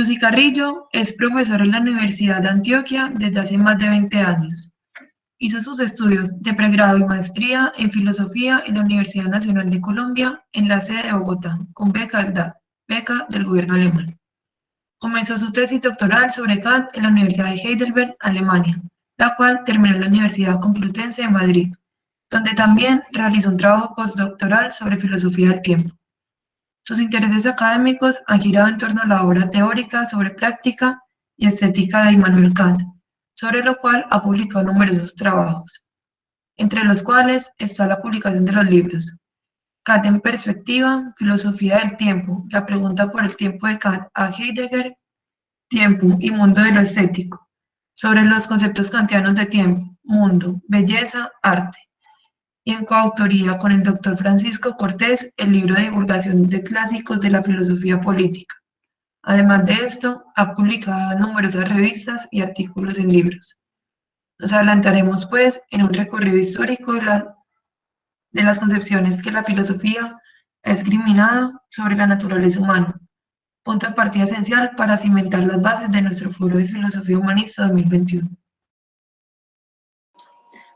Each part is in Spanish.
Lucy Carrillo es profesora en la Universidad de Antioquia desde hace más de 20 años. Hizo sus estudios de pregrado y maestría en filosofía en la Universidad Nacional de Colombia, en la sede de Bogotá, con beca del gobierno alemán. Comenzó su tesis doctoral sobre Kant en la Universidad de Heidelberg, Alemania, la cual terminó en la Universidad Complutense de Madrid, donde también realizó un trabajo postdoctoral sobre filosofía del tiempo. Sus intereses académicos han girado en torno a la obra teórica sobre práctica y estética de Immanuel Kant, sobre lo cual ha publicado numerosos trabajos, entre los cuales está la publicación de los libros Kant en perspectiva, Filosofía del tiempo, la pregunta por el tiempo de Kant a Heidegger, Tiempo y mundo de lo estético, sobre los conceptos kantianos de tiempo, mundo, belleza, arte, y en coautoría con el doctor Francisco Cortés, el libro de divulgación de clásicos de la filosofía política. Además de esto, ha publicado en numerosas revistas y artículos en libros. Nos adelantaremos, pues, en un recorrido histórico de las concepciones que la filosofía ha esgrimido sobre la naturaleza humana, punto de partida esencial para cimentar las bases de nuestro Foro de Filosofía Humanista 2021.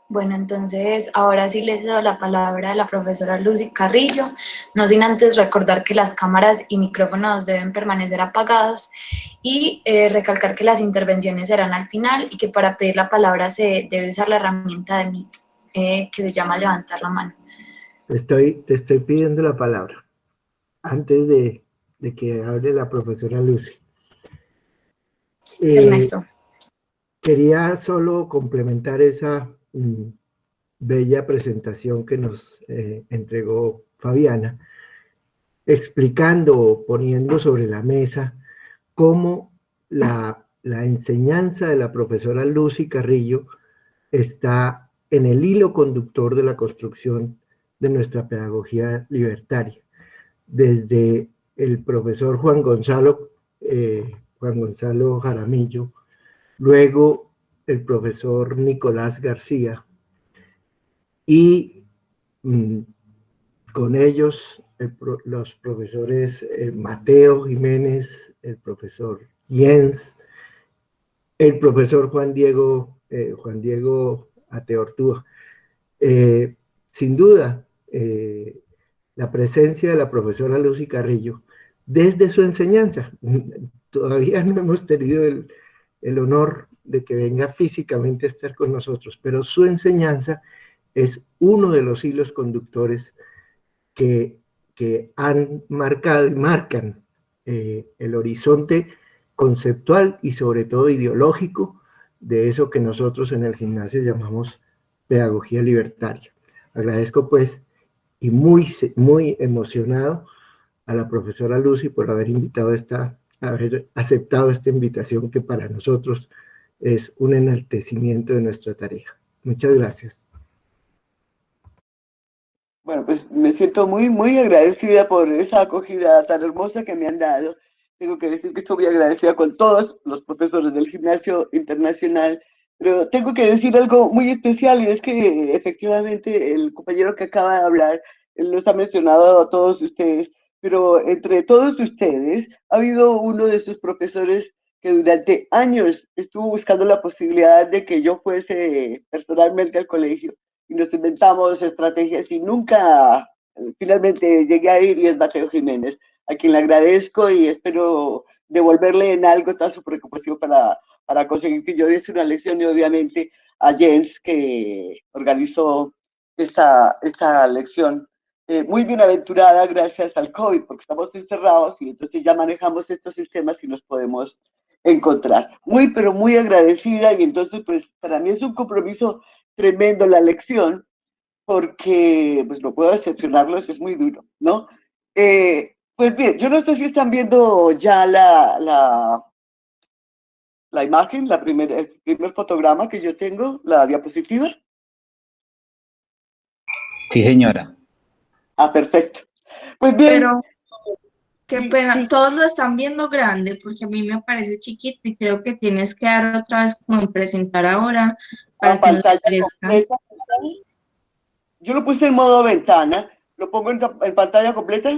Bueno, entonces ahora sí les doy la palabra a la profesora Lucy Carrillo, no sin antes recordar que las cámaras y micrófonos deben permanecer apagados y recalcar que las intervenciones serán al final y que para pedir la palabra se debe usar la herramienta de Meet, que se llama levantar la mano. Te estoy pidiendo la palabra antes de que hable la profesora Lucy. Ernesto. Quería solo complementar esa bella presentación que nos entregó Fabiana, explicando o poniendo sobre la mesa cómo la enseñanza de la profesora Lucy Carrillo está en el hilo conductor de la construcción de nuestra pedagogía libertaria. Desde el profesor Juan Gonzalo Jaramillo, luego el profesor Nicolás García, y con ellos los profesores Mateo Jiménez, el profesor Jens, el profesor Juan Diego Ateortúa. Sin duda, la presencia de la profesora Lucy Carrillo desde su enseñanza. Todavía no hemos tenido el honor de que venga físicamente a estar con nosotros, pero su enseñanza es uno de los hilos conductores que han marcado y marcan el horizonte conceptual y sobre todo ideológico de eso que nosotros en el gimnasio llamamos pedagogía libertaria. Agradezco pues y muy emocionado a la profesora Lucy por haber aceptado esta invitación que para nosotros es un enaltecimiento de nuestra tarea. Muchas gracias. Bueno, pues me siento muy agradecida por esa acogida tan hermosa que me han dado. Tengo que decir que estoy muy agradecida con todos los profesores del Gimnasio Internacional, pero tengo que decir algo muy especial, y es que efectivamente el compañero que acaba de hablar, él los ha mencionado a todos ustedes, pero entre todos ustedes ha habido uno de sus profesores que durante años estuvo buscando la posibilidad de que yo fuese personalmente al colegio, y nos inventamos estrategias y nunca finalmente llegué a ir, y es Mateo Jiménez, a quien le agradezco y espero devolverle en algo toda su preocupación para conseguir que yo diese una lección, y obviamente a Jens, que organizó esta lección muy bienaventurada gracias al COVID, porque estamos encerrados y entonces ya manejamos estos sistemas y nos podemos encontrar. Pero muy agradecida, y entonces pues para mí es un compromiso tremendo la lección, porque pues no puedo decepcionarlos, es muy duro, ¿no? Pues bien, yo no sé si están viendo ya la imagen, el primer fotograma que yo tengo, la diapositiva. Sí, señora. Ah, perfecto. Pues bien. Pero, qué pena, sí. Todos lo están viendo grande, porque a mí me parece chiquito y creo que tienes que dar otra vez como en presentar ahora para que nos aparezca. Completa. Yo lo puse en modo ventana, lo pongo en pantalla completa.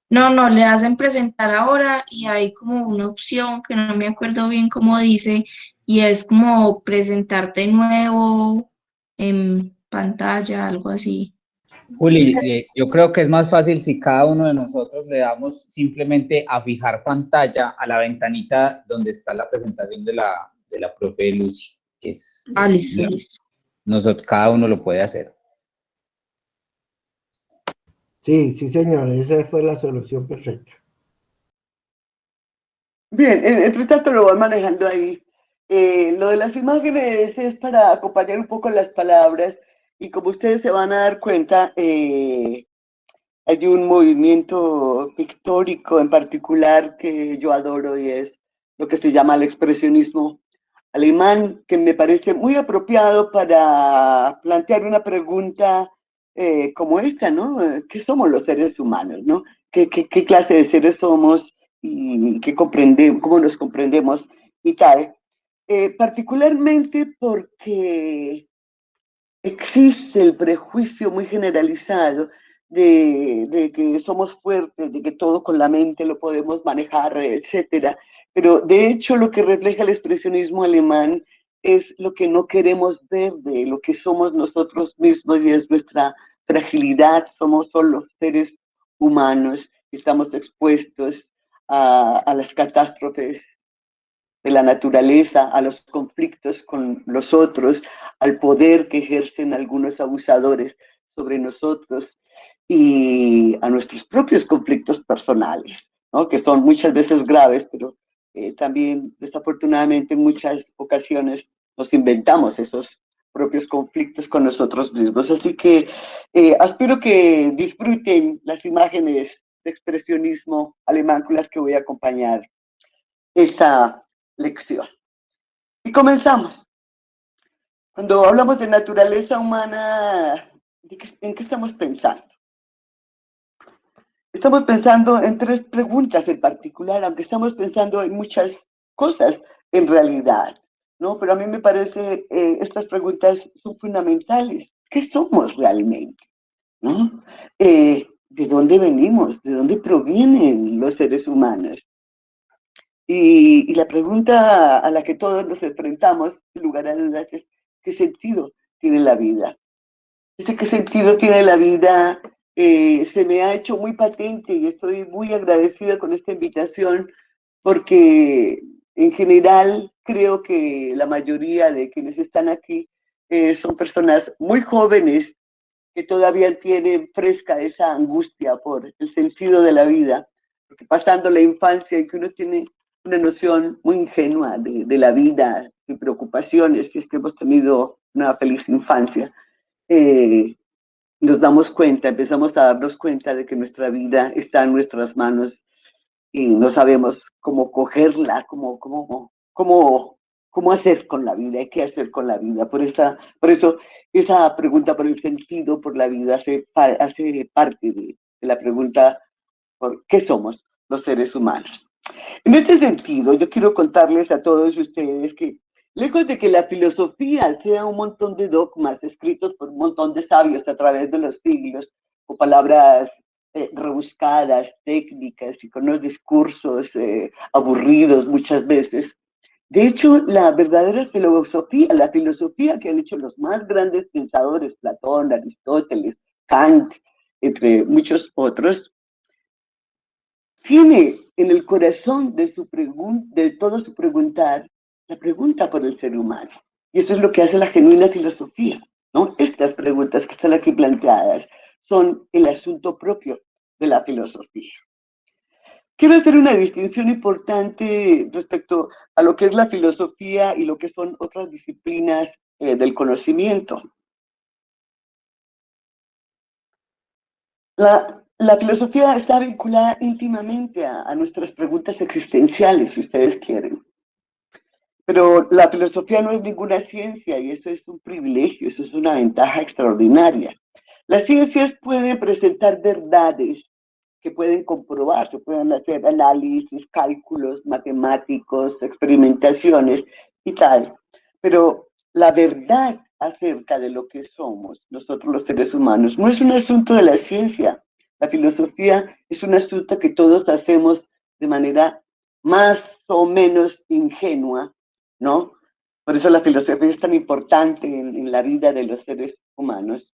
No, no, le hacen presentar ahora y hay como una opción que no me acuerdo bien cómo dice, y es como presentarte nuevo en pantalla, algo así. Juli, yo creo que es más fácil si cada uno de nosotros le damos simplemente a fijar pantalla a la ventanita donde está la presentación de la profe Lucy. Ah, listo, listo. Nosotros, cada uno lo puede hacer. Sí, sí, señor, esa fue la solución perfecta. Bien, entre tanto lo voy manejando ahí. Lo de las imágenes es para acompañar un poco las palabras y como ustedes se van a dar cuenta, hay un movimiento pictórico en particular que yo adoro y es lo que se llama el expresionismo alemán, que me parece muy apropiado para plantear una pregunta como esta, ¿no? ¿Qué somos los seres humanos, no? ¿Qué clase de seres somos y cómo nos comprendemos y tal? Particularmente porque existe el prejuicio muy generalizado de que somos fuertes, de que todo con la mente lo podemos manejar, etcétera. Pero de hecho lo que refleja el expresionismo alemán es lo que no queremos ver de lo que somos nosotros mismos y es nuestra fragilidad. Somos solo seres humanos, estamos expuestos a las catástrofes de la naturaleza, a los conflictos con los otros, al poder que ejercen algunos abusadores sobre nosotros y a nuestros propios conflictos personales, ¿no? Que son muchas veces graves, pero también desafortunadamente en muchas ocasiones nos inventamos esos propios conflictos con nosotros mismos. Así que aspiro que disfruten las imágenes de expresionismo alemán con las que voy a acompañar esta lección. Y comenzamos. Cuando hablamos de naturaleza humana, ¿en qué estamos pensando? Estamos pensando en tres preguntas en particular, aunque estamos pensando en muchas cosas en realidad, ¿no? Pero a mí me parece estas preguntas son fundamentales. ¿Qué somos realmente? ¿No? ¿De dónde venimos? ¿De dónde provienen los seres humanos? Y la pregunta a la que todos nos enfrentamos, sin lugar a dudas, es ¿qué sentido tiene la vida? ¿Qué sentido tiene la vida? Se me ha hecho muy patente y estoy muy agradecida con esta invitación porque en general creo que la mayoría de quienes están aquí son personas muy jóvenes que todavía tienen fresca esa angustia por el sentido de la vida, porque pasando la infancia y que uno tiene una noción muy ingenua de la vida, de preocupaciones, si es que hemos tenido una feliz infancia, eh, nos damos cuenta, empezamos a darnos cuenta de que nuestra vida está en nuestras manos y no sabemos cómo cogerla, cómo hacer con la vida y qué hacer con la vida. Por eso esa pregunta por el sentido, por la vida, hace parte de la pregunta por qué somos los seres humanos. En este sentido, yo quiero contarles a todos ustedes que lejos de que la filosofía sea un montón de dogmas escritos por un montón de sabios a través de los siglos, o palabras rebuscadas, técnicas y con unos discursos aburridos muchas veces. De hecho, la verdadera filosofía, la filosofía que han hecho los más grandes pensadores, Platón, Aristóteles, Kant, entre muchos otros, tiene en el corazón de todo su preguntar la pregunta por el ser humano. Y eso es lo que hace la genuina filosofía, ¿no? Estas preguntas que están aquí planteadas son el asunto propio de la filosofía. Quiero hacer una distinción importante respecto a lo que es la filosofía y lo que son otras disciplinas del conocimiento. La filosofía está vinculada íntimamente a nuestras preguntas existenciales, si ustedes quieren. Pero la filosofía no es ninguna ciencia y eso es un privilegio, eso es una ventaja extraordinaria. Las ciencias pueden presentar verdades que pueden comprobar, se pueden hacer análisis, cálculos matemáticos, experimentaciones y tal. Pero la verdad acerca de lo que somos nosotros los seres humanos no es un asunto de la ciencia, La filosofía es un asunto que todos hacemos de manera más o menos ingenua, ¿no? Por eso la filosofía es tan importante en la vida de los seres humanos.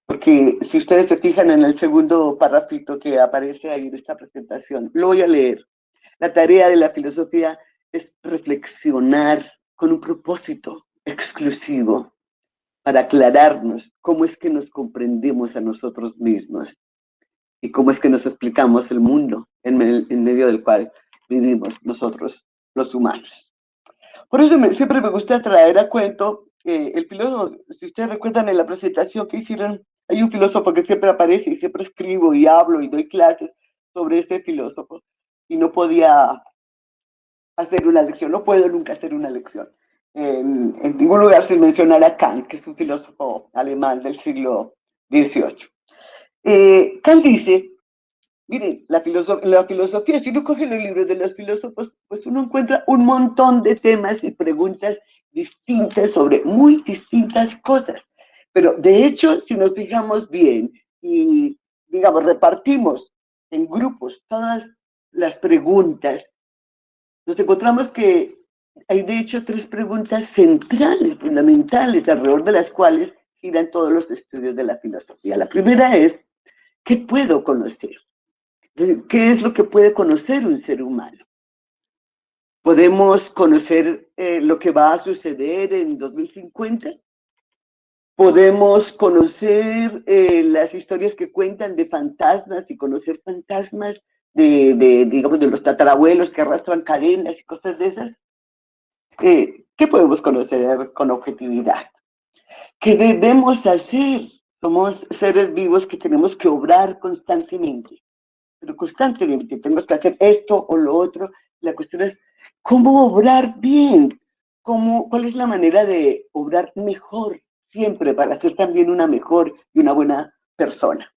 Porque si ustedes se fijan en el segundo párrafito que aparece ahí en esta presentación, lo voy a leer. La tarea de la filosofía es reflexionar con un propósito exclusivo para aclararnos cómo es que nos comprendemos a nosotros mismos y cómo es que nos explicamos el mundo en medio del cual vivimos nosotros, los humanos. Por eso siempre me gusta traer a cuento el filósofo. Si ustedes recuerdan en la presentación que hicieron, hay un filósofo que siempre aparece y siempre escribo y hablo y doy clases sobre ese filósofo y no podía hacer una lección, no puedo nunca hacer una lección en ningún lugar sin mencionar a Kant, que es un filósofo alemán del siglo XVIII. Kant dice, miren, la filosofía, si uno coge los libros de los filósofos, pues uno encuentra un montón de temas y preguntas distintas sobre muy distintas cosas. Pero de hecho, si nos fijamos bien y, digamos, repartimos en grupos todas las preguntas, nos encontramos que hay de hecho tres preguntas centrales, fundamentales, alrededor de las cuales giran todos los estudios de la filosofía. La primera es, ¿qué puedo conocer? ¿Qué es lo que puede conocer un ser humano? ¿Podemos conocer lo que va a suceder en 2050? ¿Podemos conocer las historias que cuentan de fantasmas y conocer fantasmas digamos, de los tatarabuelos que arrastran cadenas y cosas de esas? ¿Qué podemos conocer con objetividad? ¿Qué debemos hacer? Somos seres vivos que tenemos que obrar constantemente. Pero constantemente tenemos que hacer esto o lo otro. La cuestión es, ¿cómo obrar bien? ¿Cuál es la manera de obrar mejor siempre para ser también una mejor y una buena persona?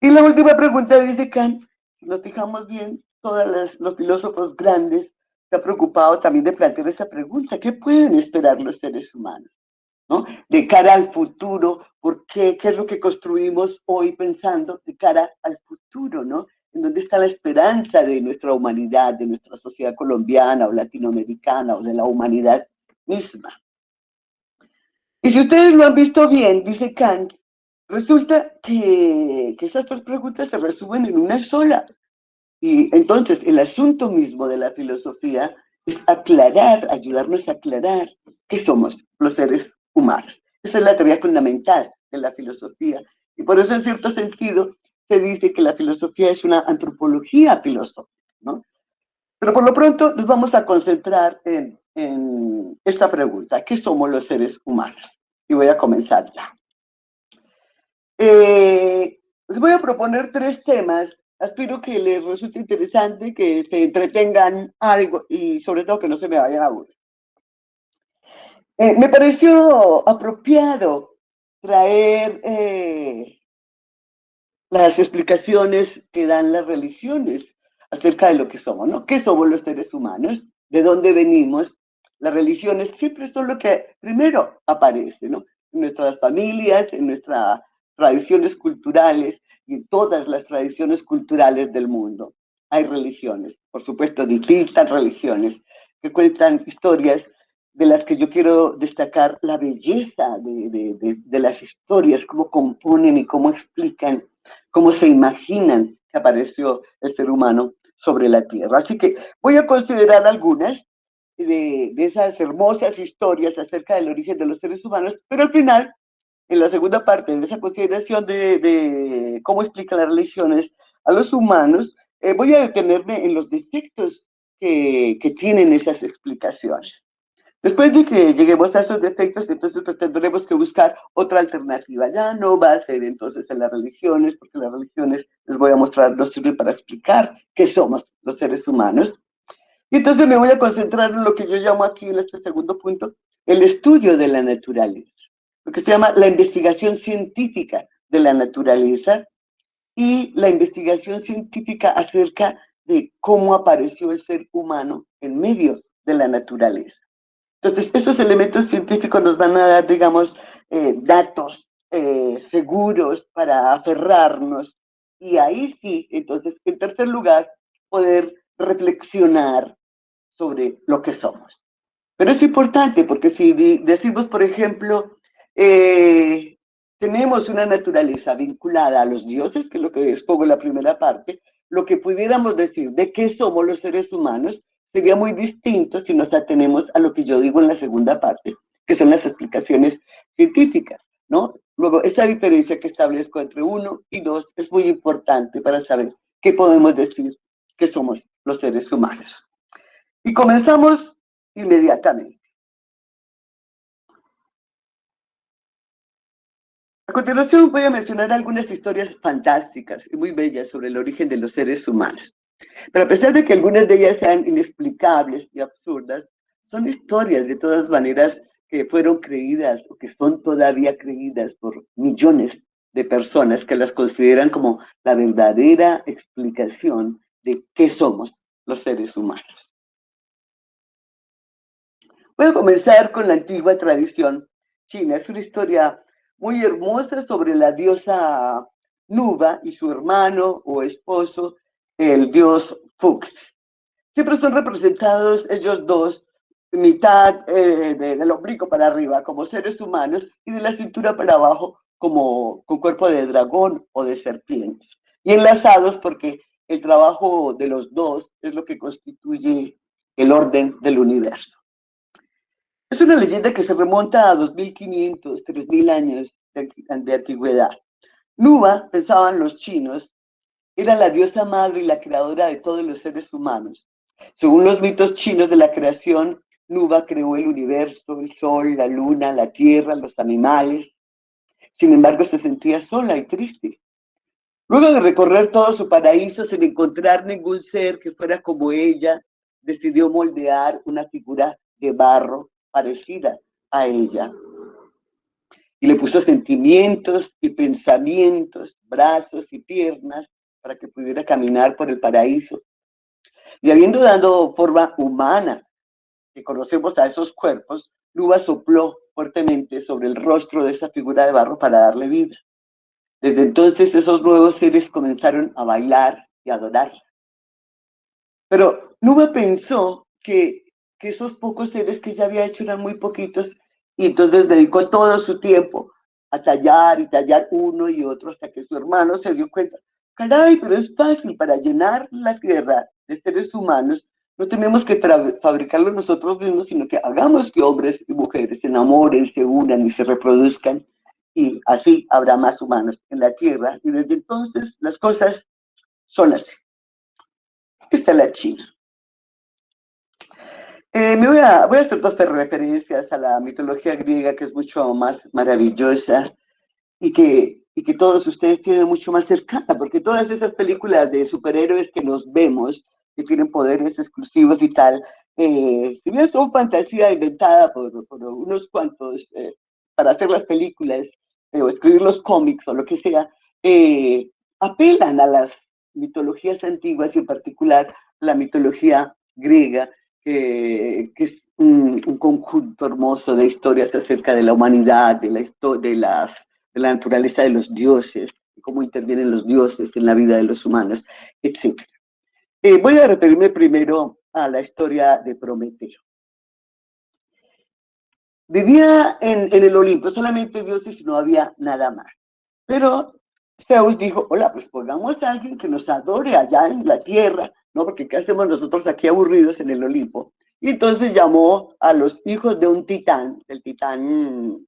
Y la última pregunta dice Kant, si nos fijamos bien, todos los filósofos grandes se han preocupado también de plantear esa pregunta, ¿qué pueden esperar los seres humanos? ¿No? De cara al futuro, ¿qué es lo que construimos hoy pensando de cara al futuro, ¿no? ¿En dónde está la esperanza de nuestra humanidad, de nuestra sociedad colombiana o latinoamericana o de la humanidad misma? Y si ustedes lo han visto bien, dice Kant, resulta que esas tres preguntas se resumen en una sola. Y entonces el asunto mismo de la filosofía es aclarar, ayudarnos a aclarar qué somos los seres humanos. Esa es la tarea fundamental de la filosofía. Y por eso en cierto sentido se dice que la filosofía es una antropología filosófica, ¿no? Pero por lo pronto nos vamos a concentrar en esta pregunta, ¿qué somos los seres humanos? Y voy a comenzar ya. Les voy a proponer tres temas. Aspiro que les resulte interesante, que se entretengan algo y sobre todo que no se me vayan a aburrir. Me pareció apropiado traer las explicaciones que dan las religiones acerca de lo que somos, ¿no? ¿Qué somos los seres humanos? ¿De dónde venimos? Las religiones siempre son lo que primero aparece, ¿no? En nuestras familias, en nuestras tradiciones culturales y en todas las tradiciones culturales del mundo. Hay religiones, por supuesto, distintas religiones que cuentan historias de las que yo quiero destacar la belleza de las historias, cómo componen y cómo explican, cómo se imaginan que apareció el ser humano sobre la Tierra. Así que voy a considerar algunas de esas hermosas historias acerca del origen de los seres humanos, pero al final, en la segunda parte de esa consideración de cómo explican las religiones a los humanos, voy a detenerme en los defectos que tienen esas explicaciones. Después de que lleguemos a esos defectos, entonces pues, tendremos que buscar otra alternativa. Ya no va a ser entonces en las religiones, porque las religiones, les voy a mostrar, nos sirven para explicar qué somos los seres humanos. Y entonces me voy a concentrar en lo que yo llamo aquí en este segundo punto, el estudio de la naturaleza, lo que se llama la investigación científica de la naturaleza y la investigación científica acerca de cómo apareció el ser humano en medio de la naturaleza. Entonces, estos elementos científicos nos van a dar, digamos, datos seguros para aferrarnos Y ahí sí, entonces, en tercer lugar, poder reflexionar sobre lo que somos. Pero es importante porque si decimos, por ejemplo, tenemos una naturaleza vinculada a los dioses, que es lo que expongo en la primera parte, lo que pudiéramos decir de qué somos los seres humanos sería muy distinto si nos atenemos a lo que yo digo en la segunda parte, que son las explicaciones científicas, ¿no? Luego, esa diferencia que establezco entre 1 y 2 es muy importante para saber qué podemos decir que somos los seres humanos. Y comenzamos inmediatamente. A continuación voy a mencionar algunas historias fantásticas y muy bellas sobre el origen de los seres humanos. Pero a pesar de que algunas de ellas sean inexplicables y absurdas, son historias de todas maneras que fueron creídas o que son todavía creídas por millones de personas que las consideran como la verdadera explicación de qué somos los seres humanos. Voy a comenzar con la antigua tradición china. Es una historia muy hermosa sobre la diosa Nuba y su hermano o esposo, el dios Fux. Siempre son representados ellos dos, mitad del ombligo para arriba como seres humanos y de la cintura para abajo como con cuerpo de dragón o de serpiente. Y enlazados porque el trabajo de los dos es lo que constituye el orden del universo. Es una leyenda que se remonta a 2500, 3000 años de antigüedad. Nuba, pensaban los chinos, era la diosa madre y la creadora de todos los seres humanos. Según los mitos chinos de la creación, Nuba creó el universo, el sol, la luna, la tierra, los animales. Sin embargo, se sentía sola y triste. Luego de recorrer todo su paraíso sin encontrar ningún ser que fuera como ella, decidió moldear una figura de barro parecida a ella. Y le puso sentimientos y pensamientos, brazos y piernas para que pudiera caminar por el paraíso. Y habiendo dado forma humana, que conocemos a esos cuerpos, Nuba sopló fuertemente sobre el rostro de esa figura de barro para darle vida. Desde entonces esos nuevos seres comenzaron a bailar y a adorarla. Pero Nuba pensó que esos pocos seres que ella había hecho eran muy poquitos y entonces dedicó todo su tiempo a tallar y tallar uno y otro hasta que su hermano se dio cuenta, caray, pero es fácil, para llenar la tierra de seres humanos no tenemos que fabricarlo nosotros mismos, sino que hagamos que hombres y mujeres se enamoren, se unan y se reproduzcan y así habrá más humanos en la tierra y desde entonces las cosas son así. Esta es la China. Voy a hacer dos referencias a la mitología griega, que es mucho más maravillosa y que todos ustedes tienen mucho más cercana, porque todas esas películas de superhéroes que nos vemos, que tienen poderes exclusivos y tal, si bien son fantasía inventada por unos cuantos para hacer las películas o escribir los cómics o lo que sea, apelan a las mitologías antiguas y en particular la mitología griega, que es un conjunto hermoso de historias acerca de la humanidad, de la naturaleza de los dioses, de cómo intervienen los dioses en la vida de los humanos, etc. Voy a referirme primero a la historia de Prometeo. Vivía en el Olimpo solamente dioses y no había nada más. Pero Zeus dijo, hola, pues pongamos a alguien que nos adore allá en la tierra, ¿no? Porque ¿qué hacemos nosotros aquí aburridos en el Olimpo? Y entonces llamó a los hijos de un titán, el titán,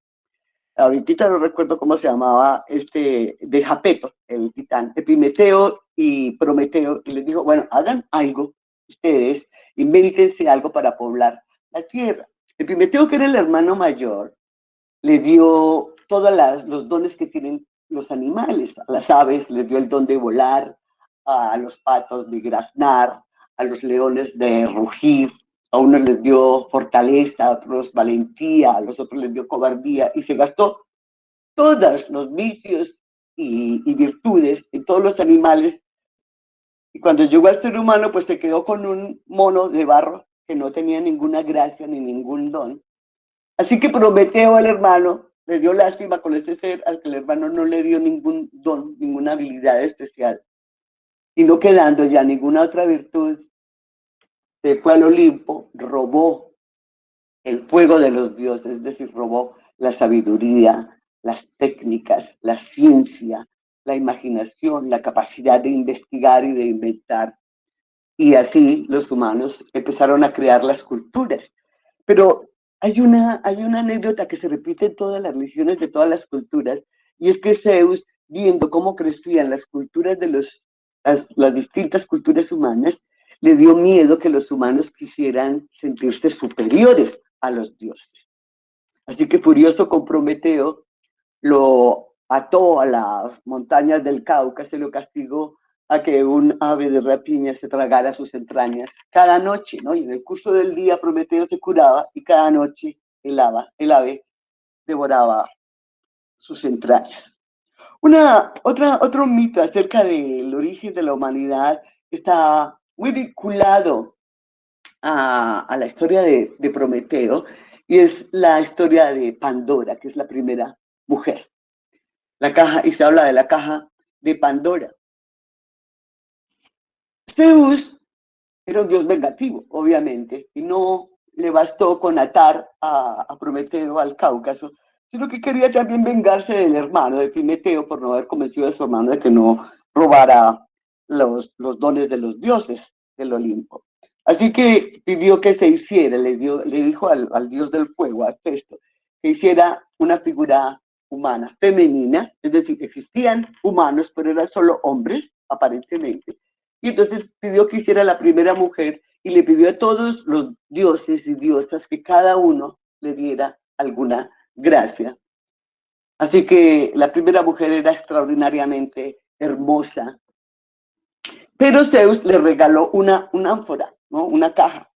ahorita no recuerdo cómo se llamaba, de Japeto, el titán, Epimeteo y Prometeo, y les dijo, bueno, hagan algo ustedes, invéntense algo para poblar la tierra. Epimeteo, que era el hermano mayor, le dio todos los dones que tienen los animales. A las aves les dio el don de volar, a los patos de graznar, a los leones de rugir, a unos les dio fortaleza, a otros valentía, a los otros les dio cobardía, y se gastó todos los vicios y virtudes en todos los animales. Y cuando llegó al ser humano, pues se quedó con un mono de barro que no tenía ninguna gracia ni ningún don. Así que Prometeo, el hermano, le dio lástima con ese ser al que el hermano no le dio ningún don, ninguna habilidad especial. Y no quedando ya ninguna otra virtud, se fue al Olimpo, robó el fuego de los dioses, es decir, robó la sabiduría, las técnicas, la ciencia, la imaginación, la capacidad de investigar y de inventar. Y así los humanos empezaron a crear las culturas. Pero hay una anécdota que se repite en todas las religiones de todas las culturas, y es que Zeus, viendo cómo crecían las culturas de las distintas culturas humanas, le dio miedo que los humanos quisieran sentirse superiores a los dioses. Así que furioso con Prometeo, lo ató a las montañas del Cáucaso y lo castigó a que un ave de rapiña se tragara sus entrañas cada noche, ¿no? Y en el curso del día Prometeo se curaba y cada noche el ave devoraba sus entrañas. Otro mito acerca del origen de la humanidad está muy vinculado a la historia de Prometeo, y es la historia de Pandora, que es la primera mujer. Y se habla de la caja de Pandora. Zeus era un dios vengativo, obviamente, y no le bastó con atar a Prometeo al Cáucaso, sino que quería también vengarse del hermano de Epimeteo por no haber convencido a su hermano de que no robara los dones de los dioses del Olimpo. Así que pidió que se hiciera, le dijo al dios del fuego, a Hefesto, que hiciera una figura humana, femenina, es decir, que existían humanos, pero eran solo hombres, aparentemente. Y entonces pidió que hiciera la primera mujer y le pidió a todos los dioses y diosas que cada uno le diera alguna gracia. Así que la primera mujer era extraordinariamente hermosa, pero Zeus le regaló una ánfora, ¿no? Una caja.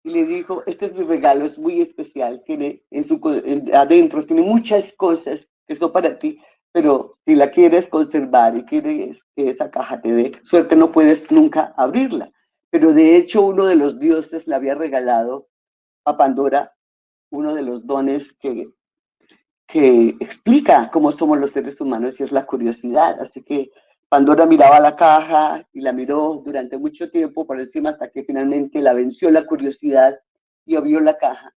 Y le dijo, este es mi regalo, es muy especial, tiene adentro, tiene muchas cosas que son para ti, pero si la quieres conservar y quieres que esa caja te dé suerte, no puedes nunca abrirla. Pero de hecho uno de los dioses le había regalado a Pandora uno de los dones que explica cómo somos los seres humanos, y es la curiosidad. Así que Pandora miraba la caja y la miró durante mucho tiempo por encima hasta que finalmente la venció la curiosidad y abrió la caja.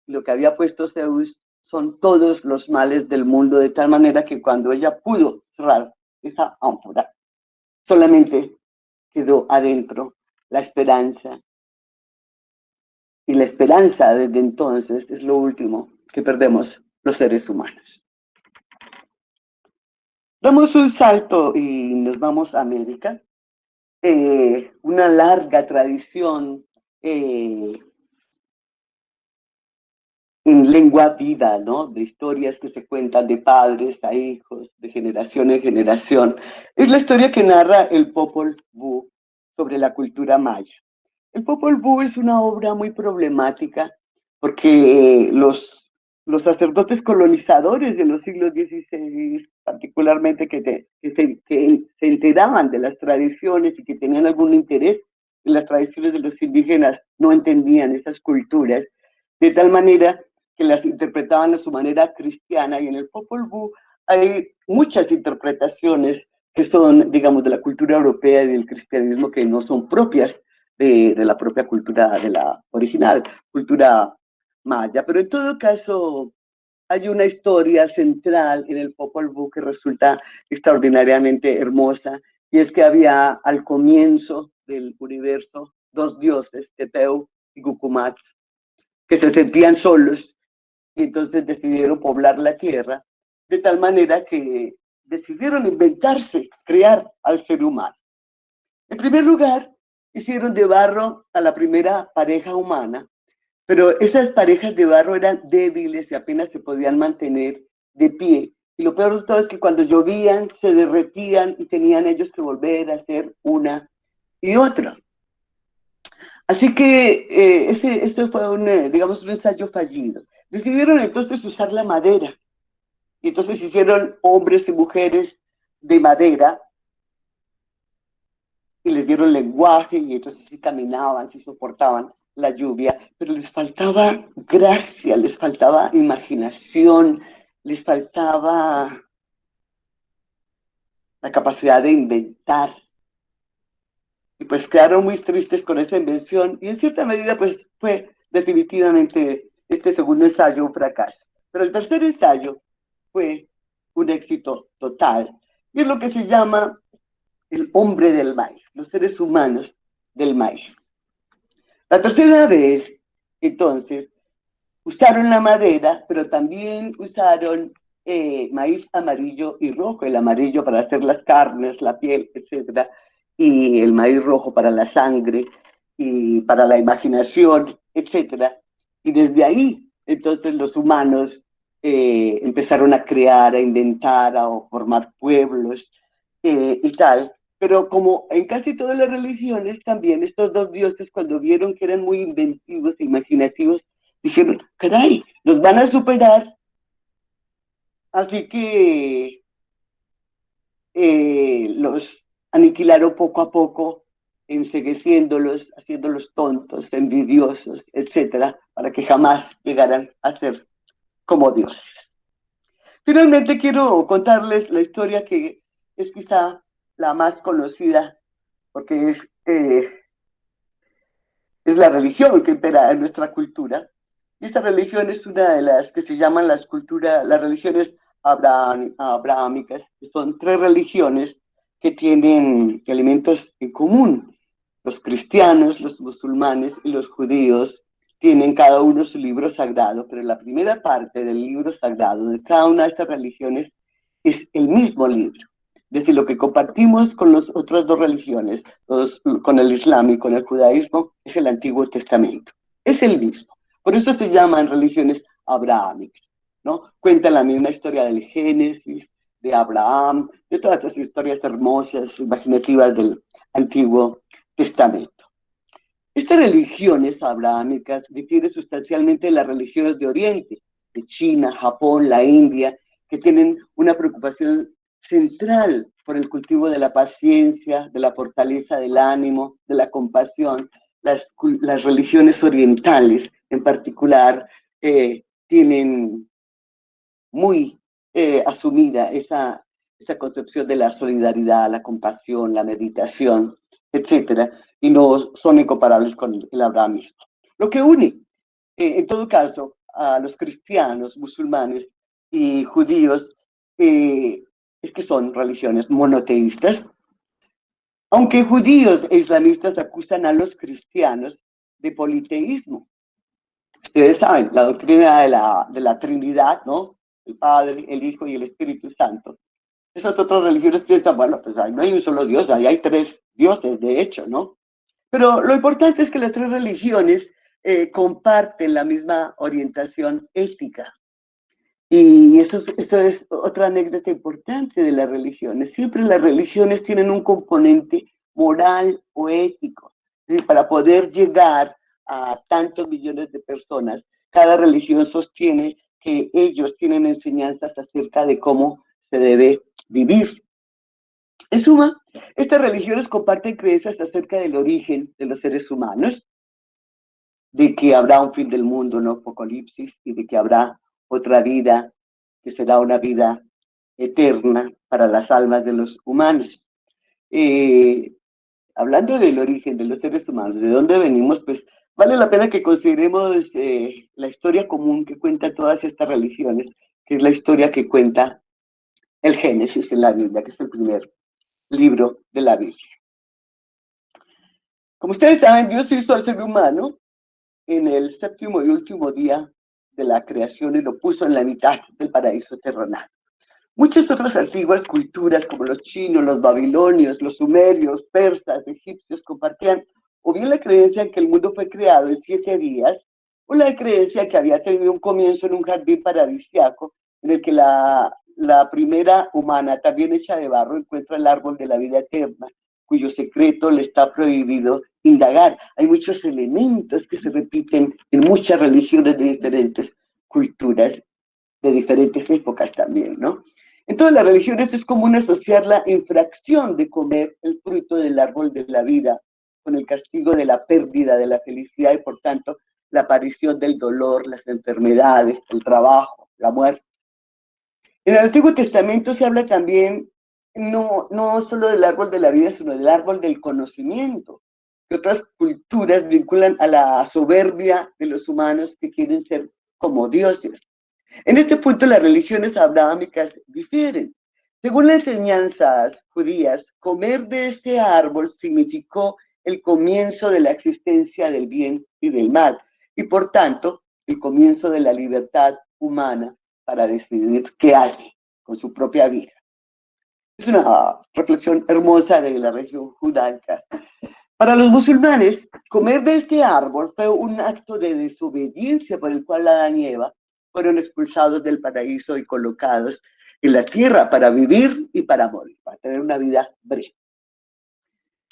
Lo que había puesto Zeus son todos los males del mundo, de tal manera que cuando ella pudo cerrar esa ánfora, solamente quedó adentro la esperanza. Y la esperanza desde entonces es lo último que perdemos los seres humanos. Damos un salto y nos vamos a América. Una larga tradición en lengua viva, ¿no? De historias que se cuentan de padres a hijos, de generación en generación. Es la historia que narra el Popol Vuh sobre la cultura maya. El Popol Vuh es una obra muy problemática porque los sacerdotes colonizadores de los siglos XVI, particularmente que se enteraban de las tradiciones y que tenían algún interés en las tradiciones de los indígenas, no entendían esas culturas, de tal manera que las interpretaban a su manera cristiana, y en el Popol Vuh hay muchas interpretaciones que son, digamos, de la cultura europea y del cristianismo, que no son propias de la propia cultura, de la original cultura maya. Pero en todo caso, hay una historia central en el Popol Vuh que resulta extraordinariamente hermosa, y es que había al comienzo del universo dos dioses, Teteu y Gucumat, que se sentían solos, y entonces decidieron poblar la tierra, de tal manera que decidieron inventarse, crear al ser humano. En primer lugar, hicieron de barro a la primera pareja humana, pero esas parejas de barro eran débiles y apenas se podían mantener de pie. Y lo peor de todo es que cuando llovían se derretían y tenían ellos que volver a hacer una y otra. Así que esto fue digamos, un ensayo fallido. Decidieron entonces usar la madera. Y entonces hicieron hombres y mujeres de madera, y les dieron lenguaje, y entonces sí caminaban, sí soportaban la lluvia, pero les faltaba gracia, les faltaba imaginación, les faltaba la capacidad de inventar. Y pues quedaron muy tristes con esa invención y en cierta medida pues fue definitivamente este segundo ensayo un fracaso. Pero el tercer ensayo fue un éxito total. Y es lo que se llama el hombre del maíz, los seres humanos del maíz. La tercera vez, entonces, usaron la madera, pero también usaron maíz amarillo y rojo, el amarillo para hacer las carnes, la piel, etc., y el maíz rojo para la sangre y para la imaginación, etc. Y desde ahí, entonces, los humanos empezaron a crear, a inventar, a formar pueblos y tal. Pero como en casi todas las religiones, también estos dos dioses, cuando vieron que eran muy inventivos e imaginativos, dijeron, caray, nos van a superar, así que los aniquilaron poco a poco, encegueciéndolos, haciéndolos tontos, envidiosos, etcétera, para que jamás llegaran a ser como dioses. Finalmente quiero contarles la historia que es quizá la más conocida, porque es la religión que impera en nuestra cultura. Y esta religión es una de las que se llaman las religiones abrahámicas, que son tres religiones que tienen elementos en común. Los cristianos, los musulmanes y los judíos tienen cada uno su libro sagrado, pero la primera parte del libro sagrado de cada una de estas religiones es el mismo libro. Es decir, lo que compartimos con las otras dos religiones, con el Islam y con el judaísmo, es el Antiguo Testamento. Es el mismo. Por eso se llaman religiones abrahámicas, ¿no? Cuentan la misma historia del Génesis, de Abraham, de todas las historias hermosas, imaginativas del Antiguo Testamento. Estas religiones abrahámicas difieren sustancialmente de las religiones de Oriente, de China, Japón, la India, que tienen una preocupación central por el cultivo de la paciencia, de la fortaleza del ánimo, de la compasión. Las religiones orientales, en particular, tienen muy asumida esa concepción de la solidaridad, la compasión, la meditación, etcétera, y no son incomparables con el abrahamismo. Lo que une, en todo caso, a los cristianos, musulmanes y judíos es que son religiones monoteístas, aunque judíos e islamistas acusan a los cristianos de politeísmo. Ustedes saben, la doctrina de la Trinidad, ¿no? El Padre, el Hijo y el Espíritu Santo. Esas otras religiones piensan, bueno, pues ahí no hay un solo Dios, ahí hay tres dioses, de hecho, ¿no? Pero lo importante es que las tres religiones comparten la misma orientación ética. Y eso es otra anécdota importante de las religiones. Siempre las religiones tienen un componente moral o ético. Para poder llegar a tantos millones de personas, cada religión sostiene que ellos tienen enseñanzas acerca de cómo se debe vivir. En suma, estas religiones comparten creencias acerca del origen de los seres humanos, de que habrá un fin del mundo, no apocalipsis, y de que habrá otra vida que será una vida eterna para las almas de los humanos. Hablando del origen de los seres humanos, de dónde venimos, pues vale la pena que consideremos la historia común que cuentan todas estas religiones, que es la historia que cuenta el Génesis en la Biblia, que es el primer libro de la Biblia. Como ustedes saben, Dios hizo al ser humano en el séptimo y último día de la creación y lo puso en la mitad del paraíso terrenal. Muchas otras antiguas culturas, como los chinos, los babilonios, los sumerios, persas, egipcios, compartían o bien la creencia en que el mundo fue creado en 7 días, o la creencia que había tenido un comienzo en un jardín paradisíaco, en el que la primera humana, también hecha de barro, encuentra el árbol de la vida eterna, cuyo secreto le está prohibido indagar. Hay muchos elementos que se repiten en muchas religiones de diferentes culturas, de diferentes épocas también, ¿no? En todas las religiones es común asociar la infracción de comer el fruto del árbol de la vida con el castigo de la pérdida de la felicidad y, por tanto, la aparición del dolor, las enfermedades, el trabajo, la muerte. En el Antiguo Testamento se habla también no solo del árbol de la vida, sino del árbol del conocimiento, que otras culturas vinculan a la soberbia de los humanos que quieren ser como dioses. En este punto las religiones abrahámicas difieren. Según las enseñanzas judías, comer de este árbol significó el comienzo de la existencia del bien y del mal, y por tanto, el comienzo de la libertad humana para decidir qué hace con su propia vida. Es una reflexión hermosa de la región judaica. Para los musulmanes, comer de este árbol fue un acto de desobediencia por el cual Adán y Eva fueron expulsados del paraíso y colocados en la tierra para vivir y para morir, para tener una vida breve.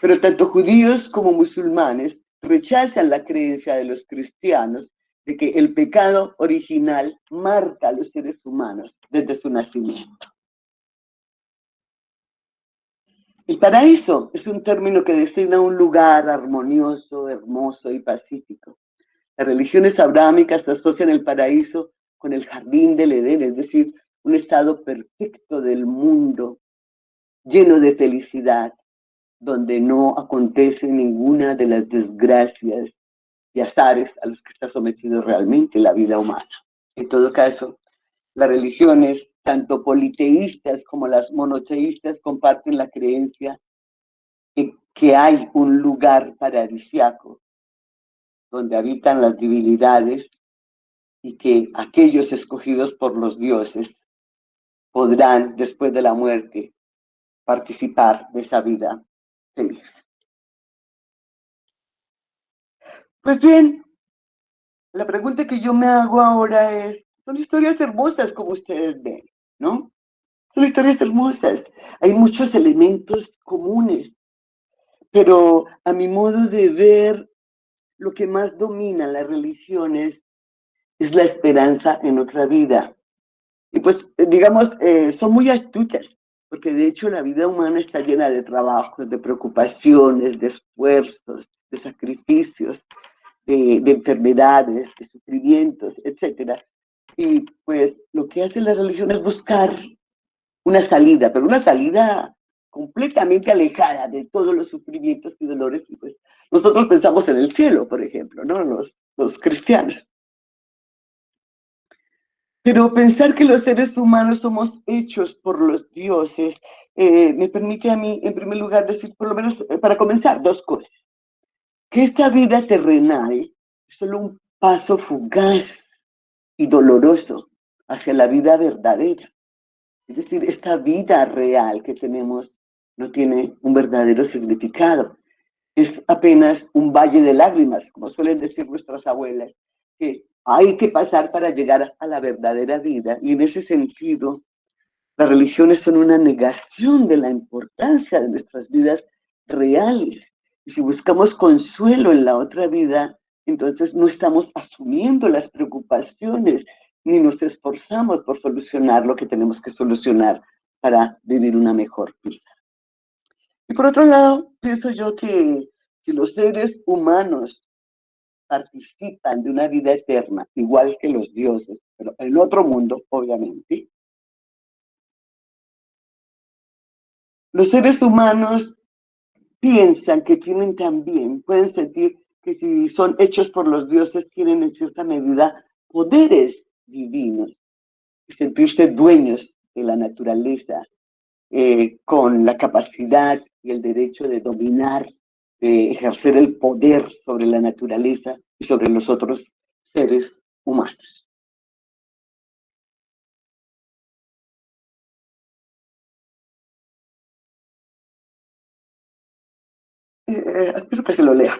Pero tanto judíos como musulmanes rechazan la creencia de los cristianos de que el pecado original marca a los seres humanos desde su nacimiento. El paraíso es un término que designa un lugar armonioso, hermoso y pacífico. Las religiones abrahámicas asocian el paraíso con el jardín del Edén, es decir, un estado perfecto del mundo, lleno de felicidad, donde no acontece ninguna de las desgracias y azares a los que está sometido realmente la vida humana. En todo caso, las religiones, tanto politeístas como las monoteístas, comparten la creencia de que hay un lugar paradisíaco donde habitan las divinidades y que aquellos escogidos por los dioses podrán, después de la muerte, participar de esa vida feliz. Pues bien, la pregunta que yo me hago ahora es, son historias hermosas como ustedes ven, ¿no? Son historias hermosas. Hay muchos elementos comunes, pero a mi modo de ver, lo que más domina las religiones es la esperanza en otra vida. Y pues, digamos, son muy astutas, porque de hecho la vida humana está llena de trabajos, de preocupaciones, de esfuerzos, de sacrificios, de enfermedades, de sufrimientos, etc. Y pues lo que hace la religión es buscar una salida, pero una salida completamente alejada de todos los sufrimientos y dolores. Y pues nosotros pensamos en el cielo, por ejemplo, ¿no? Los cristianos. Pero pensar que los seres humanos somos hechos por los dioses me permite a mí, en primer lugar, decir, por lo menos para comenzar, dos cosas. Que esta vida terrenal es solo un paso fugaz y doloroso hacia la vida verdadera. Es decir, esta vida real que tenemos no tiene un verdadero significado. Es apenas un valle de lágrimas, como suelen decir nuestras abuelas, que hay que pasar para llegar a la verdadera vida. Y en ese sentido, las religiones son una negación de la importancia de nuestras vidas reales. Y si buscamos consuelo en la otra vida, entonces no estamos asumiendo las preocupaciones ni nos esforzamos por solucionar lo que tenemos que solucionar para vivir una mejor vida. Y por otro lado, pienso yo que si los seres humanos participan de una vida eterna, igual que los dioses, pero en otro mundo, obviamente, los seres humanos piensan que tienen también, pueden sentir que si son hechos por los dioses, tienen en cierta medida poderes divinos y sentirse dueños de la naturaleza, con la capacidad y el derecho de dominar, de ejercer el poder sobre la naturaleza y sobre los otros seres humanos. Espero que se lo lea.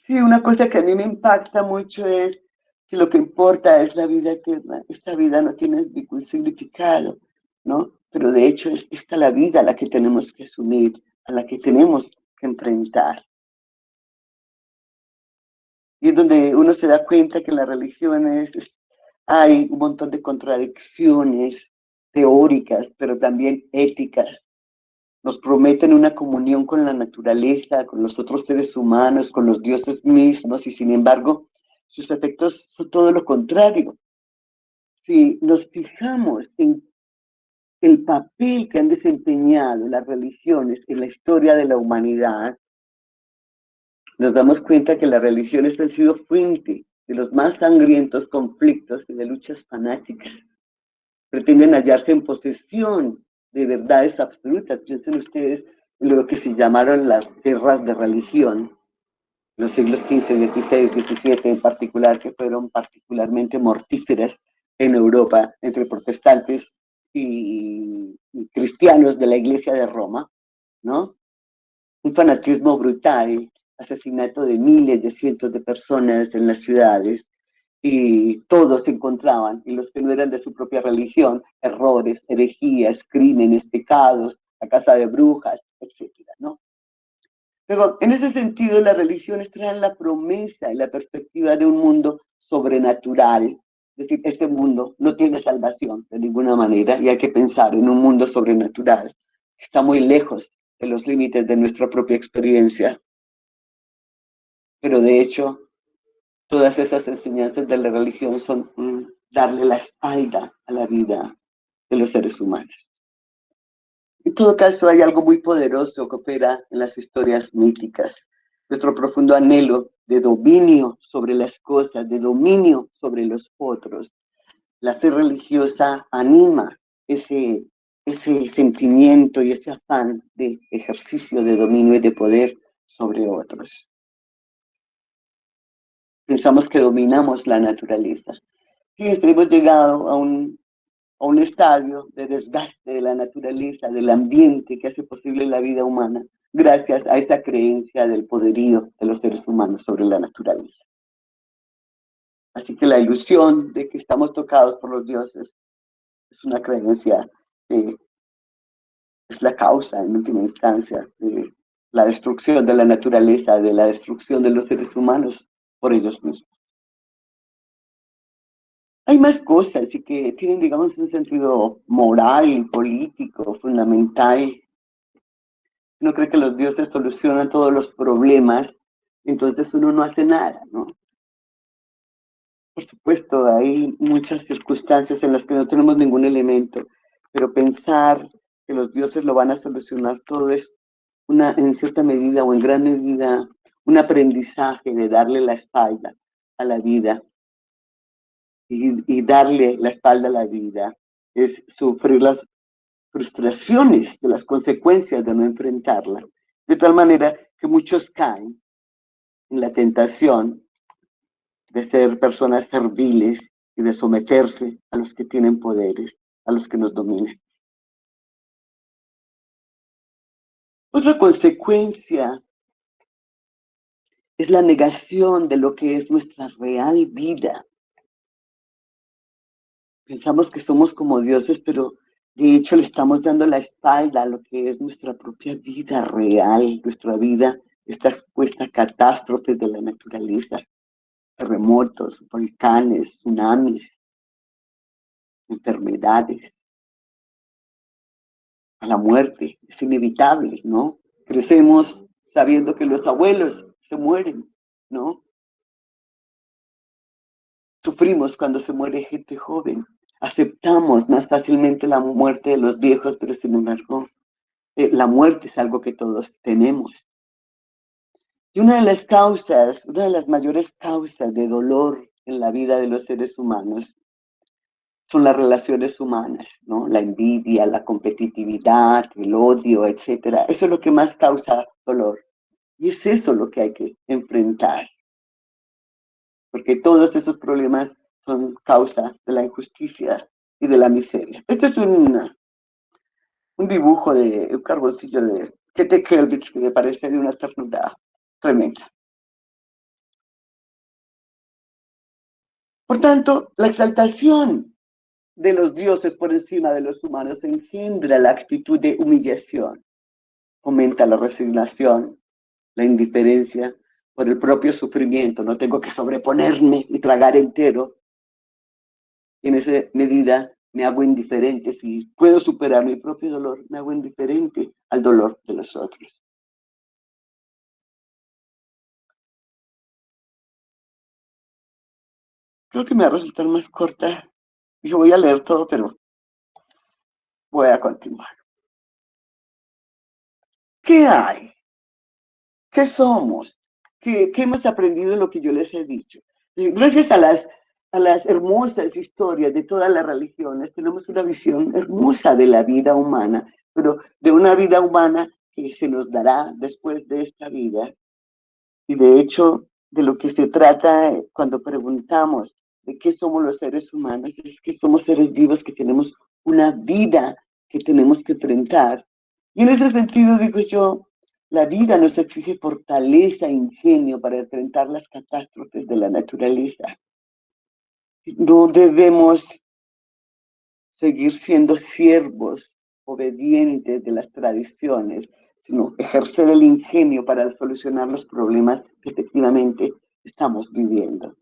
Sí, una cosa que a mí me impacta mucho es que lo que importa es la vida eterna. Esta vida no tiene ningún significado, ¿no? Pero de hecho es esta la vida a la que tenemos que asumir, a la que tenemos que enfrentar. Y es donde uno se da cuenta que en las religiones hay un montón de contradicciones teóricas, pero también éticas. nos prometen una comunión con la naturaleza, con los otros seres humanos, con los dioses mismos, y sin embargo, sus efectos son todo lo contrario. Si nos fijamos en el papel que han desempeñado las religiones en la historia de la humanidad, nos damos cuenta que las religiones han sido fuente de los más sangrientos conflictos y de luchas fanáticas. Pretenden hallarse en posesión de verdades absolutas. Piensen ustedes en lo que se llamaron las guerras de religión, los siglos XV, XVI, XVII en particular, que fueron particularmente mortíferas en Europa entre protestantes y cristianos de la Iglesia de Roma, ¿no? Un fanatismo brutal, asesinato de miles, de cientos de personas en las ciudades, y todos se encontraban, y los que no eran de su propia religión, errores, herejías, crímenes, pecados, la casa de brujas, etcétera, ¿no? Pero en ese sentido, las religiones traen la promesa y la perspectiva de un mundo sobrenatural. Es decir, este mundo no tiene salvación de ninguna manera y hay que pensar en un mundo sobrenatural. Está muy lejos de los límites de nuestra propia experiencia. Pero de hecho, todas esas enseñanzas de la religión son darle la espalda a la vida de los seres humanos. En todo caso, hay algo muy poderoso que opera en las historias míticas. Nuestro profundo anhelo de dominio sobre las cosas, de dominio sobre los otros. La fe religiosa anima ese sentimiento y ese afán de ejercicio de dominio y de poder sobre otros. Pensamos que dominamos la naturaleza. Sí, hemos llegado a un estadio de desgaste de la naturaleza, del ambiente que hace posible la vida humana, gracias a esa creencia del poderío de los seres humanos sobre la naturaleza. Así que la ilusión de que estamos tocados por los dioses es una creencia que es la causa, en última instancia, de la destrucción de la naturaleza, de la destrucción de los seres humanos por ellos mismos. Hay más cosas y que tienen, digamos, un sentido moral, político, fundamental. Uno cree que los dioses solucionan todos los problemas, entonces uno no hace nada, ¿no? Por supuesto, hay muchas circunstancias en las que no tenemos ningún elemento, pero pensar que los dioses lo van a solucionar todo es en cierta medida o en gran medida, un aprendizaje de darle la espalda a la vida. Y darle la espalda a la vida es sufrir las frustraciones de las consecuencias de no enfrentarla, de tal manera que muchos caen en la tentación de ser personas serviles y de someterse a los que tienen poderes, a los que nos dominan. Otra consecuencia es la negación de lo que es nuestra real vida. Pensamos que somos como dioses, pero de hecho le estamos dando la espalda a lo que es nuestra propia vida real. Nuestra vida está expuesta a catástrofes de la naturaleza, terremotos, volcanes, tsunamis, enfermedades, a la muerte. Es inevitable, ¿no? Crecemos sabiendo que los abuelos se mueren, ¿no? Sufrimos cuando se muere gente joven. Aceptamos más fácilmente la muerte de los viejos, pero sin embargo, la muerte es algo que todos tenemos. Y una de las mayores causas de dolor en la vida de los seres humanos son las relaciones humanas, ¿no? La envidia, la competitividad, el odio, etc. Eso es lo que más causa dolor. Y es eso lo que hay que enfrentar. Porque todos esos problemas son causa de la injusticia y de la miseria. Este es un dibujo de un carboncillo de Kete Kelvich que me parece de una ternura tremenda. Por tanto, la exaltación de los dioses por encima de los humanos engendra la actitud de humillación, fomenta la resignación, la indiferencia por el propio sufrimiento. No tengo que sobreponerme y tragar entero. Y en esa medida me hago indiferente. Si puedo superar mi propio dolor, me hago indiferente al dolor de los otros. Creo que me va a resultar más corta. Yo voy a leer todo, pero voy a continuar. ¿Qué hay? ¿Qué somos? ¿Qué hemos aprendido de lo que yo les he dicho? Gracias a las hermosas historias de todas las religiones, tenemos una visión hermosa de la vida humana, pero de una vida humana que se nos dará después de esta vida. Y de hecho, de lo que se trata cuando preguntamos de qué somos los seres humanos, es que somos seres vivos que tenemos una vida que tenemos que enfrentar. Y en ese sentido, digo yo, la vida nos exige fortaleza e ingenio para enfrentar las catástrofes de la naturaleza. No debemos seguir siendo siervos obedientes de las tradiciones, sino ejercer el ingenio para solucionar los problemas que efectivamente estamos viviendo.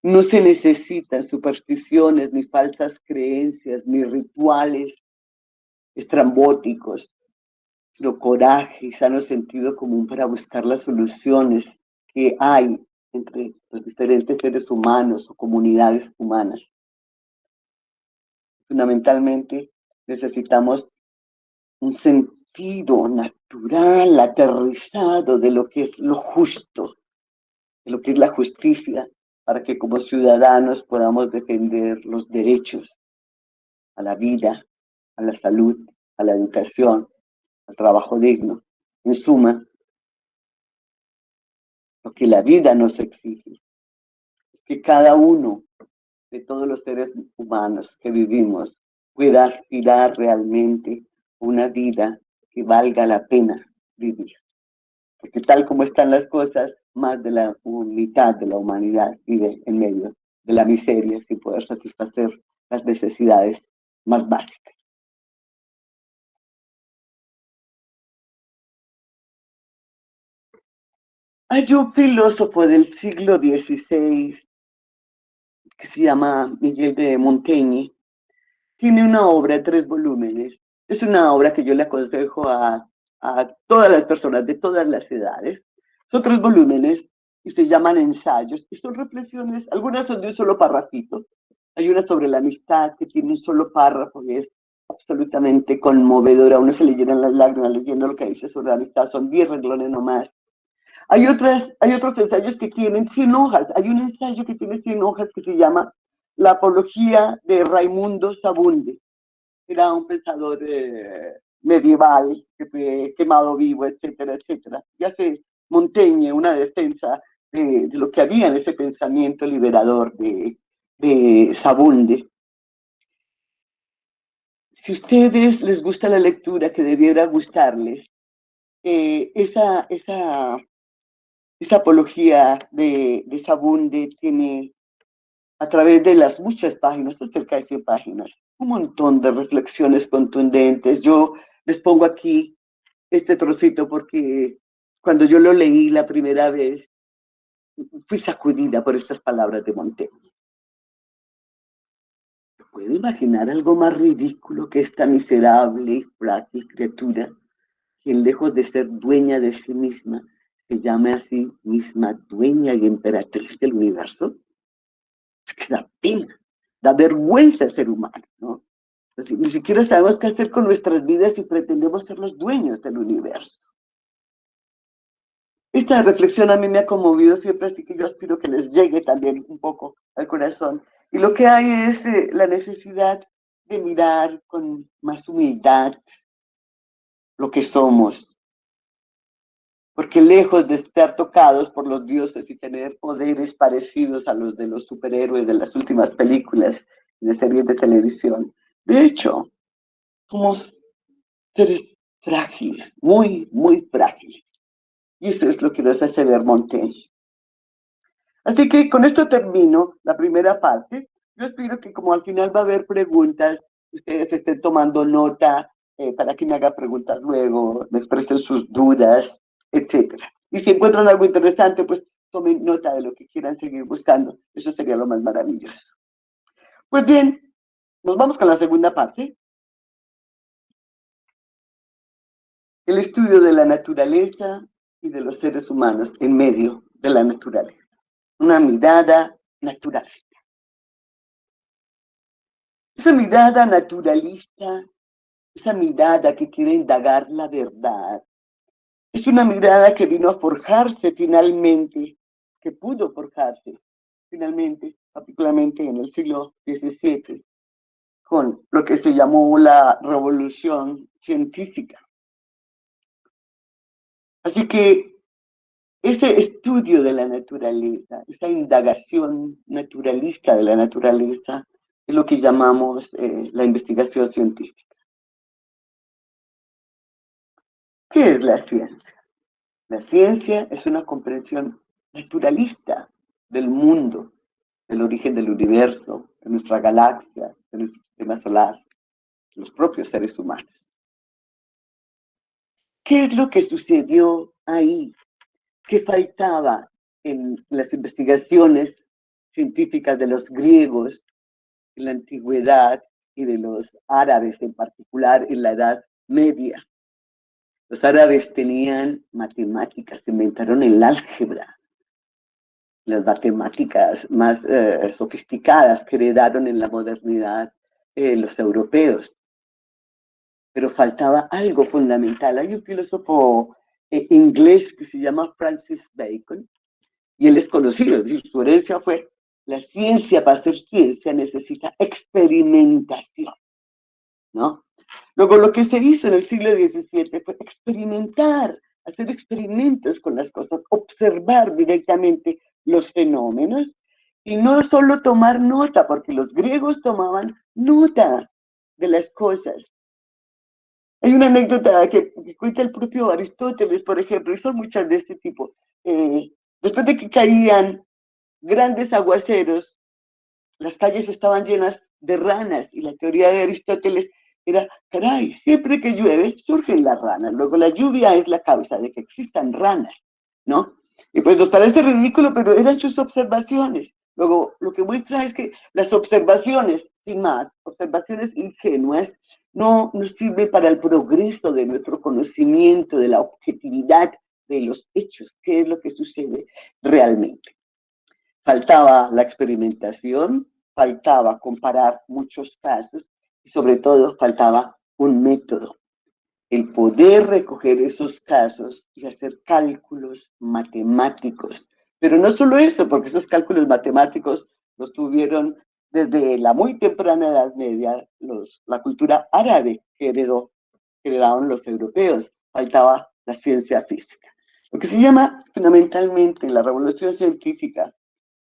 No se necesitan supersticiones, ni falsas creencias, ni rituales estrambóticos, sino coraje y sano sentido común para buscar las soluciones que hay entre los diferentes seres humanos o comunidades humanas. Fundamentalmente, necesitamos un sentido natural, aterrizado de lo que es lo justo, de lo que es la justicia, para que como ciudadanos podamos defender los derechos a la vida, a la salud, a la educación, al trabajo digno. En suma, lo que la vida nos exige es que cada uno de todos los seres humanos que vivimos pueda aspirar realmente una vida que valga la pena vivir. Porque tal como están las cosas, más de la mitad de la humanidad vive en medio de la miseria sin poder satisfacer las necesidades más básicas. Hay un filósofo del siglo XVI que se llama Miguel de Montaigne. Tiene una obra de 3 volúmenes. Es una obra que yo le aconsejo a todas las personas de todas las edades. Son 3 volúmenes y se llaman ensayos. Y son reflexiones, algunas son de un solo parrafito. Hay una sobre la amistad que tiene un solo párrafo y es absolutamente conmovedora. A uno se le llenan las lágrimas leyendo lo que dice sobre la amistad. Son 10 renglones nomás. Hay otros ensayos que tienen 100 hojas. Hay un ensayo que tiene 100 hojas que se llama La apología de Raimundo Sabunde. Era un pensador medieval que fue quemado vivo, etcétera, etcétera. Y hace Montaigne una defensa de lo que había en ese pensamiento liberador de Sabunde. Si a ustedes les gusta la lectura, que debiera gustarles, esa apología de Sabunde tiene, a través de las muchas páginas, son cerca de 100 páginas, un montón de reflexiones contundentes. Yo les pongo aquí este trocito porque cuando yo lo leí la primera vez, fui sacudida por estas palabras de Montaigne. ¿Puedo imaginar algo más ridículo que esta miserable y frágil criatura, quien lejos de ser dueña de sí misma, se llame a sí misma dueña y emperatriz del universo? Es que da pena, da vergüenza ser humano, ¿no? Entonces, ni siquiera sabemos qué hacer con nuestras vidas si pretendemos ser los dueños del universo. Esta reflexión a mí me ha conmovido siempre, así que yo aspiro que les llegue también un poco al corazón. Y lo que hay es la necesidad de mirar con más humildad lo que somos. Porque lejos de estar tocados por los dioses y tener poderes parecidos a los de los superhéroes de las últimas películas y de series de televisión, de hecho, somos seres frágiles, muy, muy frágiles. Y eso es lo que nos hace ver Montaigne. Así que con esto termino la primera parte. Yo espero que como al final va a haber preguntas, ustedes estén tomando nota para que me hagan preguntas luego, me expresen sus dudas, etc. Y si encuentran algo interesante, pues tomen nota de lo que quieran seguir buscando. Eso sería lo más maravilloso. Pues bien, nos vamos con la segunda parte. El estudio de la naturaleza y de los seres humanos en medio de la naturaleza. Una mirada naturalista. Esa mirada naturalista, esa mirada que quiere indagar la verdad, es una mirada que vino a forjarse finalmente, que pudo forjarse finalmente, particularmente en el siglo XVII, con lo que se llamó la revolución científica. Así que ese estudio de la naturaleza, esa indagación naturalista de la naturaleza, es lo que llamamos la investigación científica. ¿Qué es la ciencia? La ciencia es una comprensión naturalista del mundo, del origen del universo, de nuestra galaxia, de nuestro sistema solar, de los propios seres humanos. ¿Qué es lo que sucedió ahí? ¿Qué faltaba en las investigaciones científicas de los griegos en la antigüedad y de los árabes en particular en la Edad Media? Los árabes tenían matemáticas, inventaron el álgebra, las matemáticas más sofisticadas que heredaron en la modernidad los europeos. Pero faltaba algo fundamental. Hay un filósofo inglés que se llama Francis Bacon, y él es conocido, su herencia fue: la ciencia, para ser ciencia, necesita experimentación, ¿no? Luego, lo que se hizo en el siglo XVII fue experimentar, hacer experimentos con las cosas, observar directamente los fenómenos, y no solo tomar nota, porque los griegos tomaban nota de las cosas. Hay una anécdota que cuenta el propio Aristóteles, por ejemplo, y son muchas de este tipo. Después de que caían grandes aguaceros, las calles estaban llenas de ranas, y la teoría de Aristóteles era: caray, siempre que llueve surgen las ranas, luego la lluvia es la causa de que existan ranas, ¿no? Y pues nos parece ridículo, pero eran sus observaciones. Luego, lo que muestra es que las observaciones, sin más, observaciones ingenuas, no nos sirven para el progreso de nuestro conocimiento, de la objetividad de los hechos, qué es lo que sucede realmente. Faltaba la experimentación, faltaba comparar muchos casos, y sobre todo faltaba un método, el poder recoger esos casos y hacer cálculos matemáticos. Pero no solo eso, porque esos cálculos matemáticos los tuvieron desde la muy temprana Edad Media la cultura árabe que heredaron los europeos. Faltaba la ciencia física. Lo que se llama fundamentalmente la revolución científica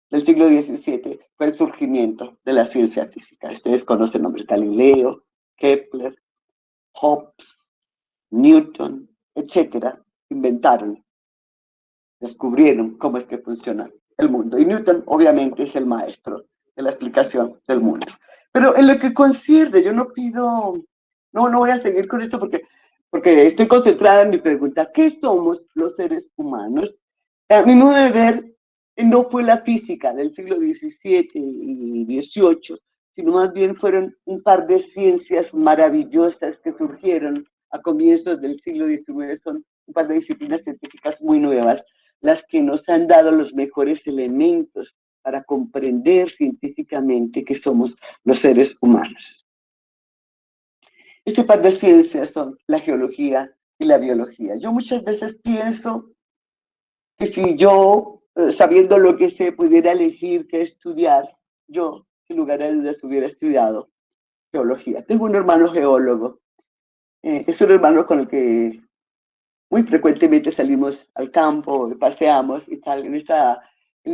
del siglo XVII fue el surgimiento de la ciencia física. Ustedes conocen nombres: Galileo, Kepler, Hobbes, Newton, etcétera. Inventaron, descubrieron cómo es que funciona el mundo. Y Newton, obviamente, es el maestro de la explicación del mundo. Pero en lo que concierne, yo no pido, no voy a seguir con esto porque estoy concentrada en mi pregunta: ¿qué somos los seres humanos? A mi modo de ver, no fue la física del siglo XVII y XVIII, sino más bien fueron un par de ciencias maravillosas que surgieron a comienzos del siglo XIX. Son un par de disciplinas científicas muy nuevas, las que nos han dado los mejores elementos para comprender científicamente que somos los seres humanos. Este par de ciencias son la geología y la biología. Yo muchas veces pienso que si yo, sabiendo lo que sé, pudiera elegir qué estudiar, yo, sin lugar a dudas, hubiera estudiado geología. Tengo un hermano geólogo. Es un hermano con el que muy frecuentemente salimos al campo, paseamos y tal. En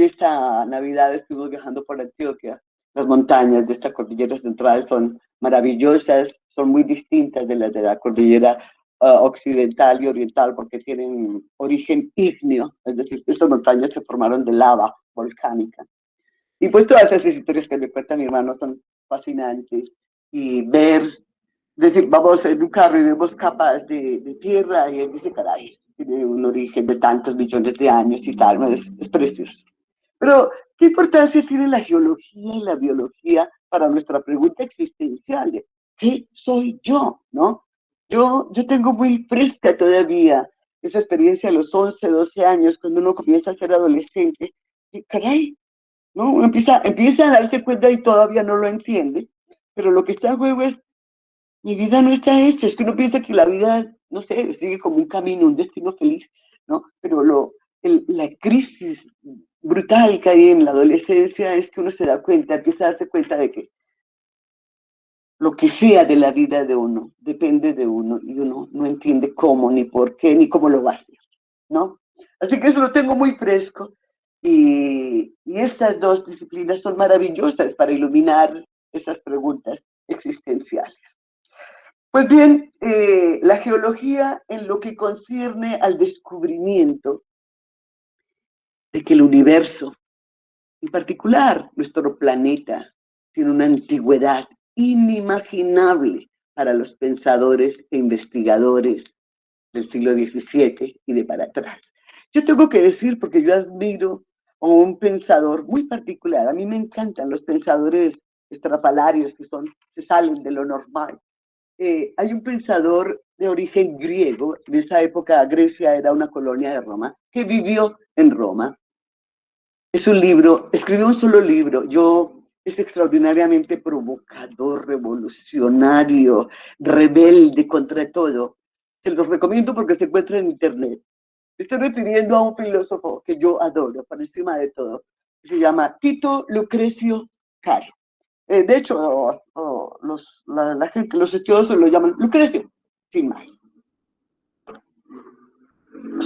esta Navidad estuvimos viajando por Antioquia. Las montañas de esta cordillera central son maravillosas, son muy distintas de las de la cordillera occidental y oriental, porque tienen origen ígneo, es decir, estas montañas se formaron de lava volcánica. Y pues todas esas historias que me cuenta mi hermano son fascinantes. Y ver, es decir, vamos en un carro y vemos capas de tierra y él dice: caray, tiene un origen de tantos millones de años y tal, es precioso. Pero, ¿qué importancia tiene la geología y la biología para nuestra pregunta existencial de ¿qué soy yo? ¿No? Yo tengo muy fresca todavía esa experiencia a los 11, 12 años, cuando uno comienza a ser adolescente, y caray, ¿no? Uno empieza a darse cuenta y todavía no lo entiende, pero lo que está en juego es, mi vida no está hecha, es que uno piensa que la vida, no sé, sigue como un camino, un destino feliz, ¿no? Pero la crisis brutal que hay en la adolescencia es que uno se da cuenta, empieza a darse cuenta de que lo que sea de la vida de uno depende de uno y uno no entiende cómo, ni por qué, ni cómo lo va a hacer, ¿no? Así que eso lo tengo muy fresco y estas dos disciplinas son maravillosas para iluminar esas preguntas existenciales. Pues bien, la geología en lo que concierne al descubrimiento de que el universo, en particular nuestro planeta, tiene una antigüedad inimaginable para los pensadores e investigadores del siglo XVII y de para atrás. Yo tengo que decir, porque yo admiro a un pensador muy particular, a mí me encantan los pensadores estrafalarios que se salen de lo normal. Hay un pensador de origen griego, en esa época Grecia era una colonia de Roma, que vivió en Roma. Es un libro, escribió un solo libro, es extraordinariamente provocador, revolucionario, rebelde contra todo. Se los recomiendo porque se encuentra en internet. Estoy refiriendo a un filósofo que yo adoro, por encima de todo. Se llama Tito Lucrecio Caro. De hecho, la gente, los estudiosos lo llaman Lucrecio, sin más.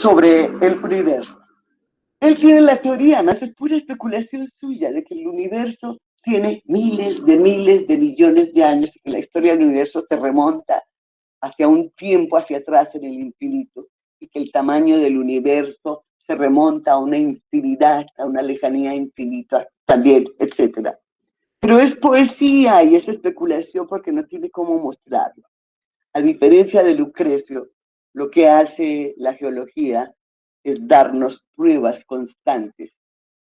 Sobre el universo. Él tiene la teoría, además es pura especulación suya, de que el universo tiene miles de millones de años y que la historia del universo se remonta hacia un tiempo hacia atrás en el infinito y que el tamaño del universo se remonta a una infinidad, a una lejanía infinita también, etc. Pero es poesía y es especulación porque no tiene cómo mostrarlo. A diferencia de Lucrecio, lo que hace la geología es darnos pruebas constantes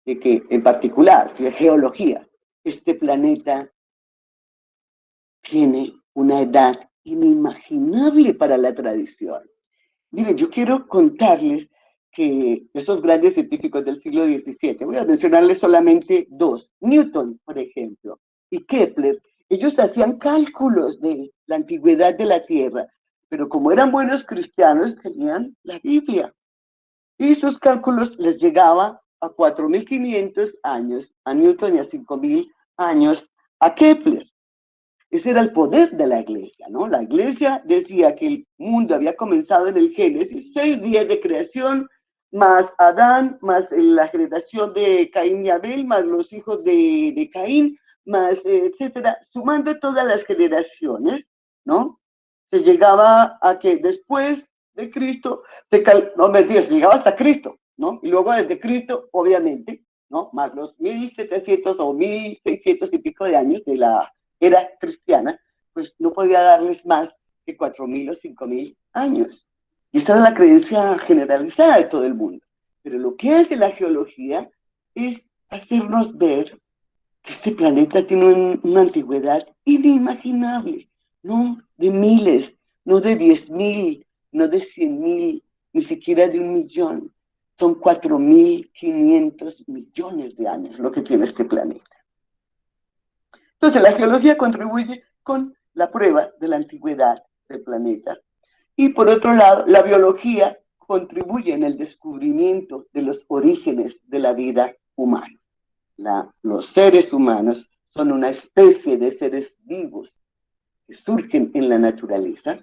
de que, en particular, la geología, este planeta tiene una edad inimaginable para la tradición. Miren, yo quiero contarles que esos grandes científicos del siglo XVII, voy a mencionarles solamente dos, Newton, por ejemplo, y Kepler, ellos hacían cálculos de la antigüedad de la Tierra, pero como eran buenos cristianos, tenían la Biblia. Y sus cálculos les llegaba a 4.500 años, a Newton y a 5.000 años a Kepler. Ese era el poder de la iglesia, ¿no? La iglesia decía que el mundo había comenzado en el Génesis, 6 días de creación, más Adán, más la generación de Caín y Abel, más los hijos de Caín, más etcétera, sumando todas las generaciones, ¿no? Se llegaba a que después de Cristo, no me digas, llegaba hasta Cristo, ¿no? Y luego desde Cristo, obviamente, ¿no? Más los 1.700 o 1.600 y pico de años de la era cristiana, pues no podía darles más que 4.000 o 5.000 años. Y esa era la creencia generalizada de todo el mundo. Pero lo que hace la geología es hacernos ver que este planeta tiene una antigüedad inimaginable, no de miles, no de 10.000, no de 100.000, ni siquiera de 1.000.000. Son 4.500 millones de años lo que tiene este planeta. Entonces, la geología contribuye con la prueba de la antigüedad del planeta. Y por otro lado, la biología contribuye en el descubrimiento de los orígenes de la vida humana. Los seres humanos son una especie de seres vivos que surgen en la naturaleza.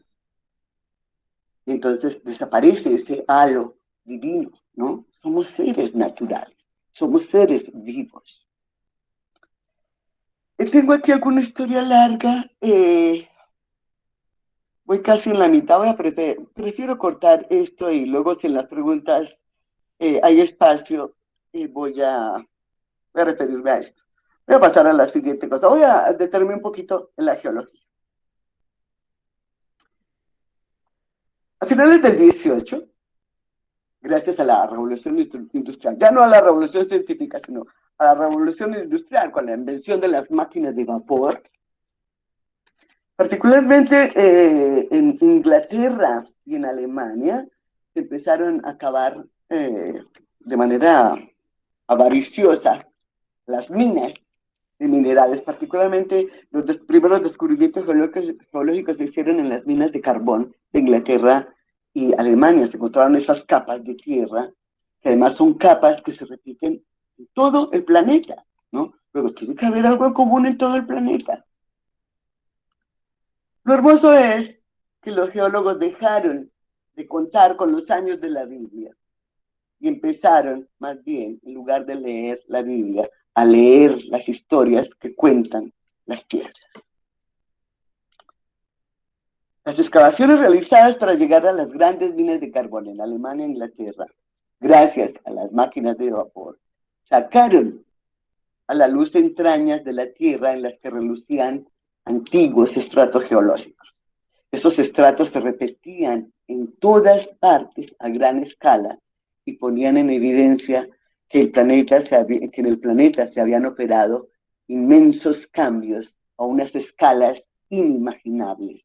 Y entonces desaparece ese halo divino, ¿no? Somos seres naturales, somos seres vivos. Tengo aquí alguna historia larga, voy casi en la mitad, prefiero cortar esto y luego si en las preguntas hay espacio, voy a referirme a esto. Voy a pasar a la siguiente cosa, voy a detenerme un poquito en la geología. A finales del 18, gracias a la revolución industrial, ya no a la revolución científica, sino a la revolución industrial, con la invención de las máquinas de vapor, particularmente en Inglaterra y en Alemania, se empezaron a acabar de manera avariciosa las minas de minerales, particularmente los primeros descubrimientos geológicos se hicieron en las minas de carbón de Inglaterra y Alemania. Se encontraron esas capas de tierra, que además son capas que se repiten en todo el planeta, ¿no? Pero tiene que haber algo en común en todo el planeta. Lo hermoso es que los geólogos dejaron de contar con los años de la Biblia y empezaron, más bien, en lugar de leer la Biblia, a leer las historias que cuentan las piedras. Las excavaciones realizadas para llegar a las grandes minas de carbón en Alemania e Inglaterra, gracias a las máquinas de vapor, sacaron a la luz entrañas de la tierra en las que relucían antiguos estratos geológicos. Esos estratos se repetían en todas partes a gran escala y ponían en evidencia que en el planeta se habían operado inmensos cambios a unas escalas inimaginables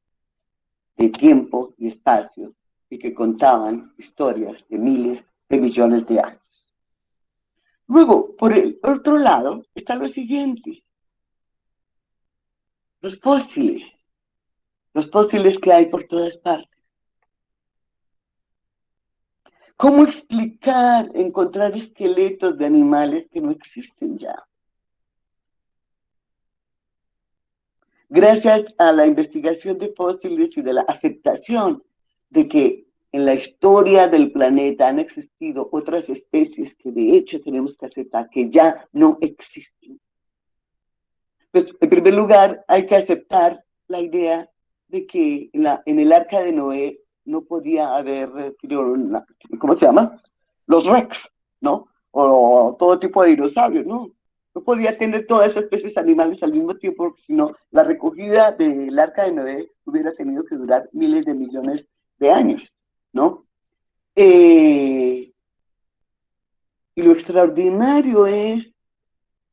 de tiempo y espacio y que contaban historias de miles de millones de años. Luego, por el otro lado, está lo siguiente. Los fósiles que hay por todas partes. ¿Cómo explicar, encontrar esqueletos de animales que no existen ya? Gracias a la investigación de fósiles y de la aceptación de que en la historia del planeta han existido otras especies que de hecho tenemos que aceptar que ya no existen. Pues, en primer lugar, hay que aceptar la idea de que en el arca de Noé no podía haber, ¿cómo se llama? Los Rex, ¿no? O todo tipo de dinosaurios, ¿no? No podía tener todas esas especies animales al mismo tiempo, sino la recogida del arca de Noé hubiera tenido que durar miles de millones de años, ¿no? Y lo extraordinario es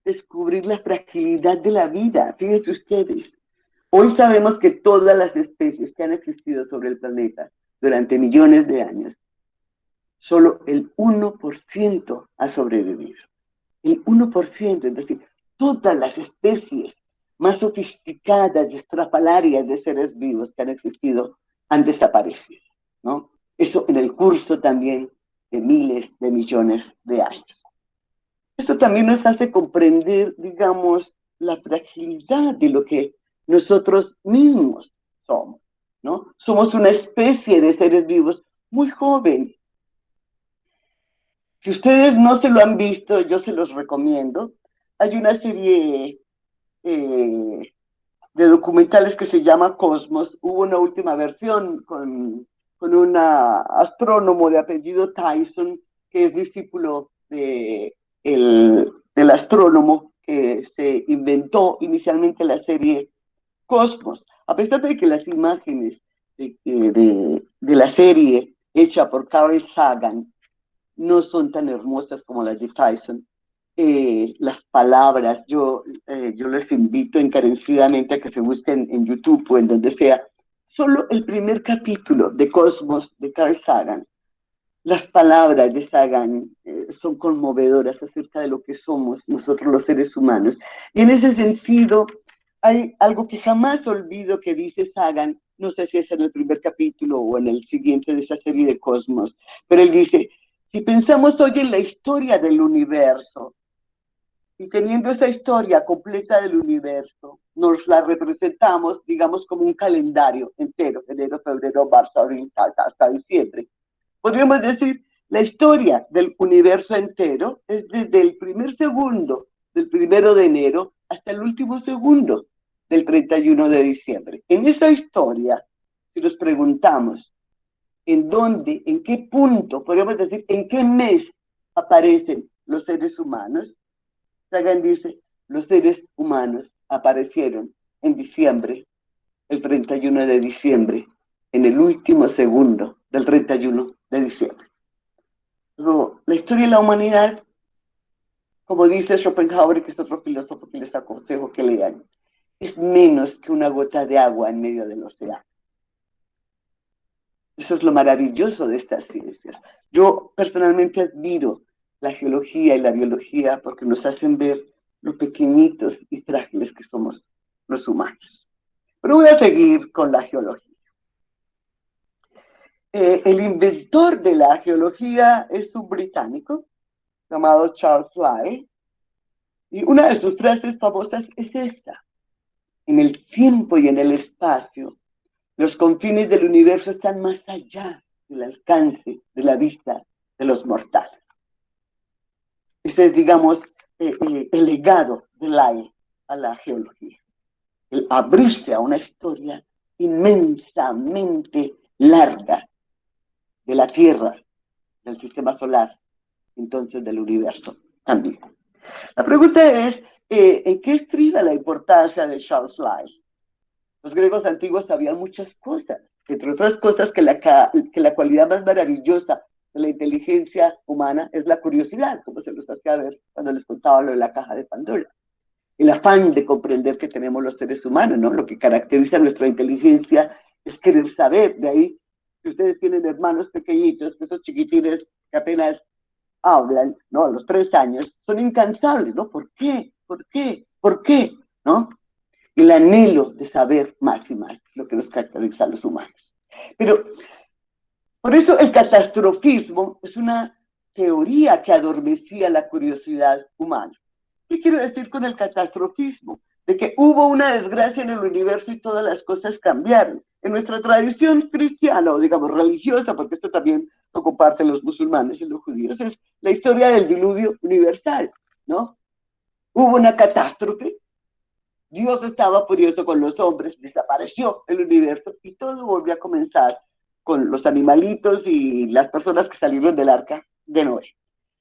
descubrir la fragilidad de la vida. Fíjense ustedes, hoy sabemos que todas las especies que han existido sobre el planeta durante millones de años, solo el 1% ha sobrevivido. El 1%, es decir, todas las especies más sofisticadas y estrafalarias de seres vivos que han existido han desaparecido, ¿no? Eso en el curso también de miles de millones de años. Esto también nos hace comprender, digamos, la fragilidad de lo que nosotros mismos somos, ¿no? Somos una especie de seres vivos muy joven. Si ustedes no se lo han visto, yo se los recomiendo. Hay una serie de documentales que se llama Cosmos. Hubo una última versión con un astrónomo de apellido Tyson, que es discípulo del astrónomo que se inventó inicialmente la serie Cosmos. A pesar de que las imágenes de la serie hecha por Carl Sagan no son tan hermosas como las de Tyson, las palabras, yo les invito encarecidamente a que se busquen en YouTube o en donde sea, solo el primer capítulo de Cosmos de Carl Sagan. Las palabras de Sagan son conmovedoras acerca de lo que somos nosotros los seres humanos. Y en ese sentido, hay algo que jamás olvido que dice Sagan, no sé si es en el primer capítulo o en el siguiente de esa serie de Cosmos, pero él dice, si pensamos hoy en la historia del universo, y teniendo esa historia completa del universo, nos la representamos, digamos, como un calendario entero, enero, febrero, marzo, abril, hasta diciembre. Podríamos decir, la historia del universo entero es desde el primer segundo del 1 de enero hasta el último segundo del 31 de diciembre. En esa historia, si nos preguntamos en dónde, en qué punto, podríamos decir, en qué mes aparecen los seres humanos, Sagan dice, los seres humanos aparecieron en diciembre, el 31 de diciembre, en el último segundo del 31 de diciembre. Luego, la historia de la humanidad como dice Schopenhauer, que es otro filósofo que les aconsejo que lean, es menos que una gota de agua en medio del océano. Eso es lo maravilloso de estas ciencias. Yo personalmente admiro la geología y la biología porque nos hacen ver lo pequeñitos y frágiles que somos los humanos. Pero voy a seguir con la geología. El inventor de la geología es un británico llamado Charles Lyell, y una de sus frases famosas es esta: en el tiempo y en el espacio, los confines del universo están más allá del alcance de la vista de los mortales. Ese es, digamos, el legado de Lyell a la geología. El abrirse a una historia inmensamente larga de la Tierra, del sistema solar, entonces del universo también. La pregunta es, ¿en qué estriba la importancia de Charles Lyell? Los griegos antiguos sabían muchas cosas, entre otras cosas que la cualidad más maravillosa de la inteligencia humana es la curiosidad, como se los hacía ver cuando les contaba lo de la caja de Pandora. El afán de comprender que tenemos los seres humanos, ¿no? Lo que caracteriza nuestra inteligencia es querer saber. De ahí, si ustedes tienen hermanos pequeñitos, esos chiquitines que apenas hablan, ¿no? A los 3 años, son incansables, ¿no? ¿Por qué? ¿Por qué? ¿Por qué? ¿No? El anhelo de saber más y más, lo que nos caracteriza a los humanos. Pero, por eso el catastrofismo es una teoría que adormecía la curiosidad humana. ¿Qué quiero decir con el catastrofismo? De que hubo una desgracia en el universo y todas las cosas cambiaron. En nuestra tradición cristiana, o digamos religiosa, porque esto también lo comparten los musulmanes y los judíos, es la historia del diluvio universal, ¿no? Hubo una catástrofe, Dios estaba furioso con los hombres, desapareció el universo y todo volvió a comenzar con los animalitos y las personas que salieron del arca de Noé.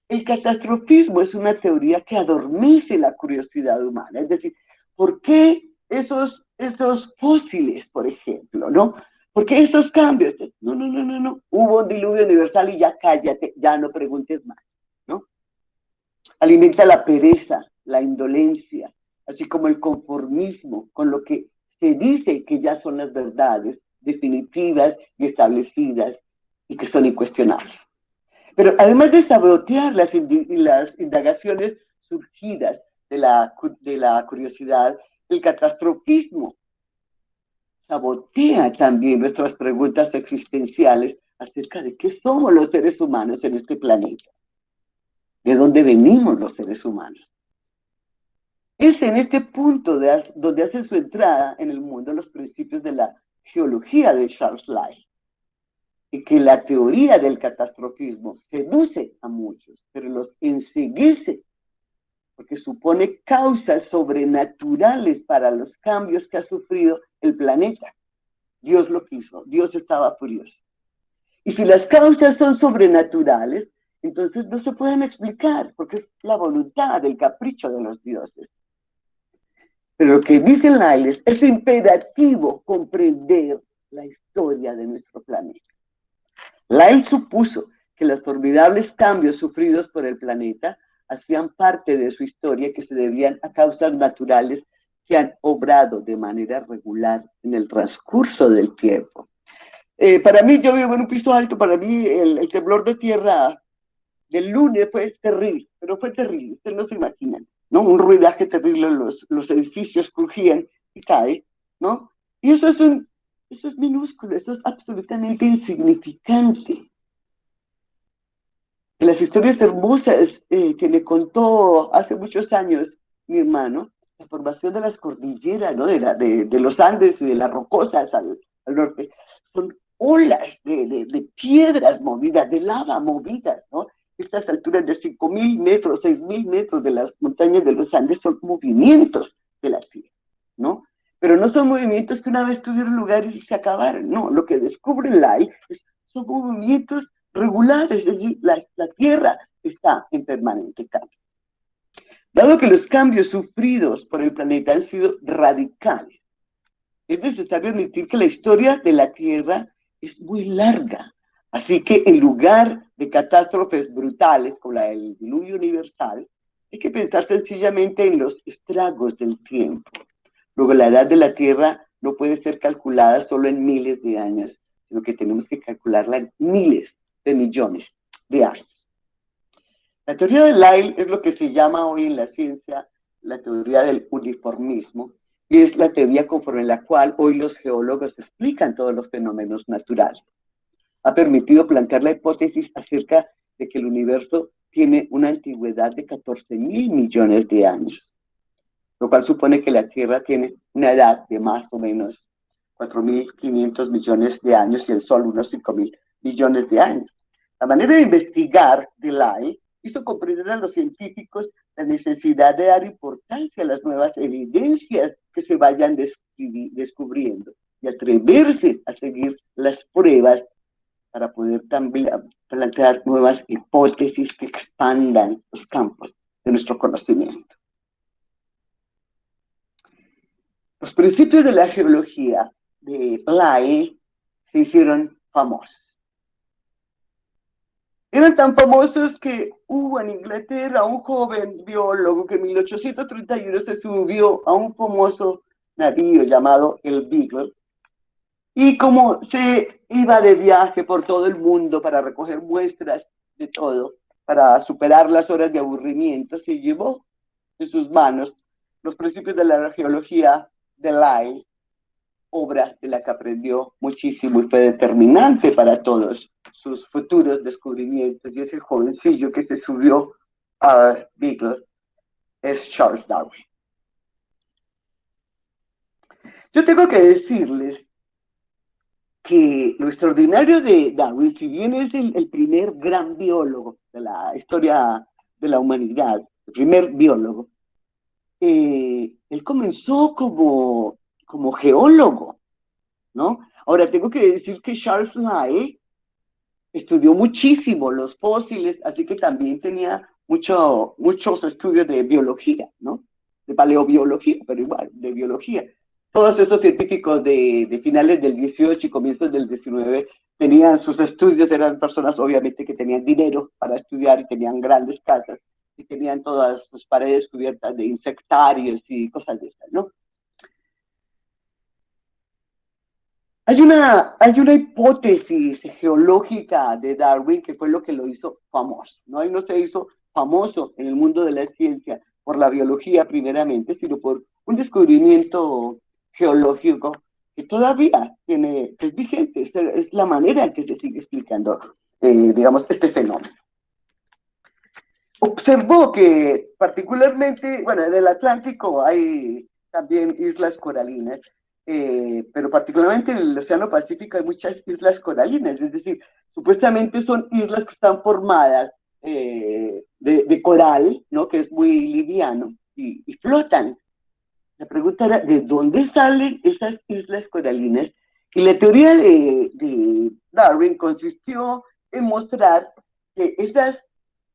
El catastrofismo es una teoría que adormece la curiosidad humana, es decir, ¿por qué esos fósiles, por ejemplo, ¿no? ¿Por qué esos cambios? No, hubo un diluvio universal y ya cállate, ya no preguntes más, ¿no? Alimenta la pereza, la indolencia, así como el conformismo con lo que se dice que ya son las verdades definitivas y establecidas y que son incuestionables. Pero además de sabotear las indagaciones surgidas de la curiosidad, el catastrofismo sabotea también nuestras preguntas existenciales acerca de qué somos los seres humanos en este planeta, de dónde venimos los seres humanos. Es en este punto donde hacen su entrada en el mundo los principios de la geología de Charles Lyell, y que la teoría del catastrofismo seduce a muchos, pero los enceguece, porque supone causas sobrenaturales para los cambios que ha sufrido el planeta. Dios lo quiso, Dios estaba furioso. Y si las causas son sobrenaturales, entonces no se pueden explicar, porque es la voluntad, el capricho de los dioses. Pero lo que dice Lyell es imperativo comprender la historia de nuestro planeta. Lyell supuso que los formidables cambios sufridos por el planeta hacían parte de su historia que se debían a causas naturales que han obrado de manera regular en el transcurso del tiempo. Para mí, yo vivo en un piso alto, para mí el temblor de tierra del lunes fue terrible, pero fue terrible, ustedes no se imaginan, ¿no? Un ruidaje terrible, los edificios crujían y cae, ¿no? Y eso es minúsculo, eso es absolutamente insignificante. En las historias hermosas que me contó hace muchos años mi hermano, la formación de las cordilleras, ¿no? de los Andes y de las rocosas al norte, son olas de piedras movidas, de lava movidas, ¿no? Estas alturas de 5.000 metros, 6.000 metros de las montañas de los Andes son movimientos de la tierra, ¿no? Pero no son movimientos que una vez tuvieron lugar y se acabaron, no. Lo que descubre Lyell son movimientos regulares, es decir, la tierra está en permanente cambio. Dado que los cambios sufridos por el planeta han sido radicales, es necesario admitir que la historia de la Tierra es muy larga. Así que en lugar de catástrofes brutales como la del diluvio universal, Hay que pensar sencillamente en los estragos del tiempo. Luego, la edad de la Tierra no puede ser calculada solo en miles de años, sino que tenemos que calcularla en miles de millones de años. La teoría de Lyell es lo que se llama hoy en la ciencia la teoría del uniformismo, y es la teoría conforme la cual hoy los geólogos explican todos los fenómenos naturales. Ha permitido plantear la hipótesis acerca de que el universo tiene una antigüedad de 14.000 millones de años, lo cual supone que la Tierra tiene una edad de más o menos 4.500 millones de años y el Sol unos 5.000 millones de años. La manera de investigar de Lyell hizo comprender a los científicos la necesidad de dar importancia a las nuevas evidencias que se vayan descubriendo y atreverse a seguir las pruebas para poder también plantear nuevas hipótesis que expandan los campos de nuestro conocimiento. Los principios de la geología de Lyell se hicieron famosos. Eran tan famosos que hubo en Inglaterra un joven biólogo que en 1831 se subió a un famoso navío llamado el Beagle, y como se iba de viaje por todo el mundo para recoger muestras de todo, para superar las horas de aburrimiento, se llevó en sus manos los principios de la geología de Lyell, obra de la que aprendió muchísimo y fue determinante para todos sus futuros descubrimientos. Y ese jovencillo que se subió a Beagle es Charles Darwin. Yo tengo que decirles que lo extraordinario de Darwin, si bien es el primer gran biólogo de la historia de la humanidad, el primer biólogo, él comenzó como geólogo, ¿no? Ahora, tengo que decir que Charles Lyell estudió muchísimo los fósiles, así que también tenía muchos estudios de biología, ¿no? De paleobiología, pero igual, de biología. Todos esos científicos de finales del 18 y comienzos del 19 tenían sus estudios, eran personas obviamente que tenían dinero para estudiar y tenían grandes casas y tenían todas sus paredes cubiertas de insectarios y cosas de esas, ¿no? Hay una hipótesis geológica de Darwin que fue lo que lo hizo famoso, ¿no? Él no se hizo famoso en el mundo de la ciencia por la biología primeramente, sino por un descubrimiento geológico que todavía es vigente, es la manera en que se sigue explicando, digamos, este fenómeno. Observó que particularmente, bueno, en el Atlántico hay también islas coralinas, pero particularmente en el Océano Pacífico hay muchas islas coralinas, es decir, supuestamente son islas que están formadas de coral, ¿no? Que es muy liviano, y flotan. La pregunta era, ¿de dónde salen esas islas coralinas? Y la teoría de Darwin consistió en mostrar que esas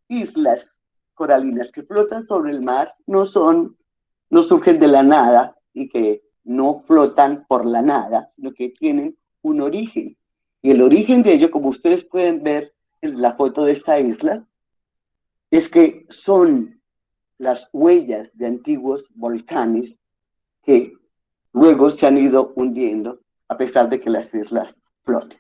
islas coralinas que flotan sobre el mar no surgen de la nada y que no flotan por la nada, sino que tienen un origen. Y el origen de ello, como ustedes pueden ver en la foto de esta isla, es que son las huellas de antiguos volcanes que luego se han ido hundiendo a pesar de que las islas floten.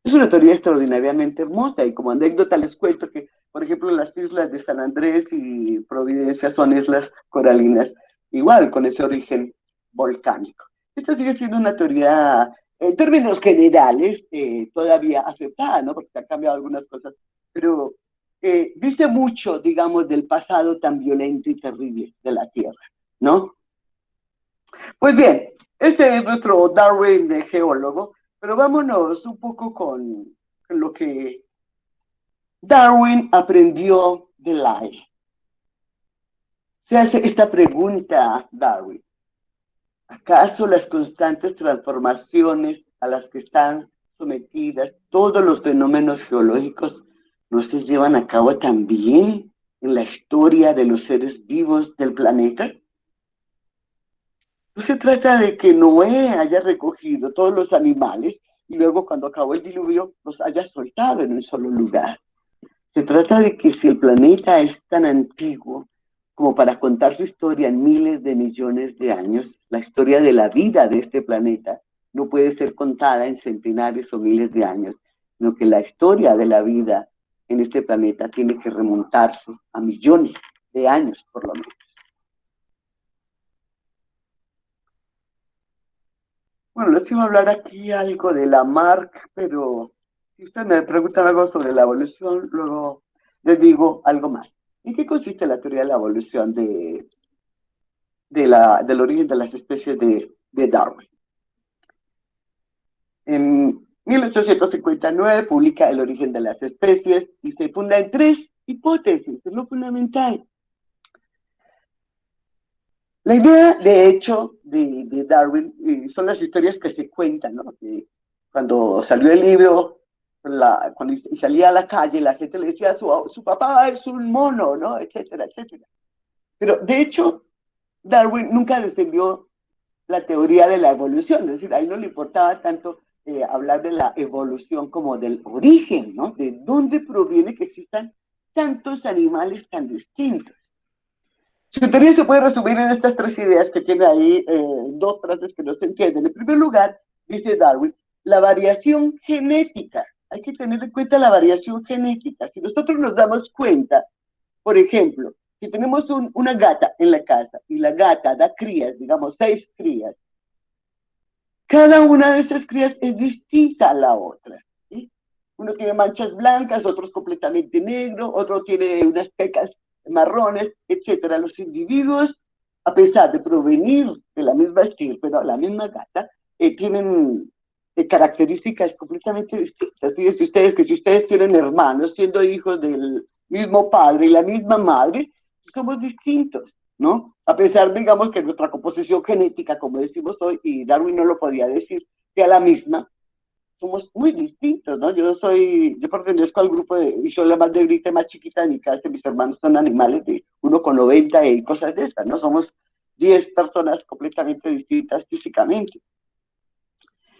Es una teoría extraordinariamente hermosa y como anécdota les cuento que, por ejemplo, las islas de San Andrés y Providencia son islas coralinas, igual con ese origen volcánico. Esta sigue siendo una teoría, en términos generales, todavía aceptada, ¿no? Porque se han cambiado algunas cosas, pero dice mucho, digamos, del pasado tan violento y terrible de la Tierra, ¿no? Pues bien, este es nuestro Darwin de geólogo, pero vámonos un poco con lo que Darwin aprendió de Lyell. Se hace esta pregunta, Darwin: ¿acaso las constantes transformaciones a las que están sometidas todos los fenómenos geológicos no se llevan a cabo también en la historia de los seres vivos del planeta? No se trata de que Noé haya recogido todos los animales y luego cuando acabó el diluvio los haya soltado en un solo lugar. Se trata de que si el planeta es tan antiguo, como para contar su historia en miles de millones de años. La historia de la vida de este planeta no puede ser contada en centenares o miles de años, sino que la historia de la vida en este planeta tiene que remontarse a millones de años, por lo menos. Bueno, les iba a hablar aquí algo de Lamarck, pero si ustedes me preguntan algo sobre la evolución, luego les digo algo más. ¿En qué consiste la teoría de la evolución del origen de las especies de Darwin? En 1859 publica El origen de las especies y se funda en 3 hipótesis, es lo fundamental. La idea, de hecho, de Darwin son las historias que se cuentan, ¿no? Que cuando salió el libro, cuando salía a la calle, la gente le decía, su papá es un mono, ¿no? Etcétera, etcétera. Pero, de hecho, Darwin nunca defendió la teoría de la evolución, es decir, a él no le importaba tanto hablar de la evolución como del origen, ¿no? De dónde proviene que existan tantos animales tan distintos. Su teoría se puede resumir en estas 3 ideas que tiene ahí, 2 frases que no se entienden. En primer lugar, dice Darwin, la variación genética. Hay que tener en cuenta la variación genética. Si nosotros nos damos cuenta, por ejemplo, si tenemos una gata en la casa y la gata da crías, digamos 6 crías, cada una de esas crías es distinta a la otra. ¿Sí? Uno tiene manchas blancas, otro es completamente negro, otro tiene unas pecas marrones, etcétera. Los individuos, a pesar de provenir de la misma estirpe, pero la misma gata, tienen características completamente distintas. Fíjense ustedes que si ustedes tienen hermanos, siendo hijos del mismo padre y la misma madre, somos distintos, ¿no? A pesar, digamos, que nuestra composición genética, como decimos hoy, y Darwin no lo podía decir, sea la misma, somos muy distintos, ¿no? Yo pertenezco al grupo y soy la más negrita y más chiquita de mi casa, mis hermanos son animales de 1,90 y cosas de esas, ¿no? Somos 10 personas completamente distintas físicamente.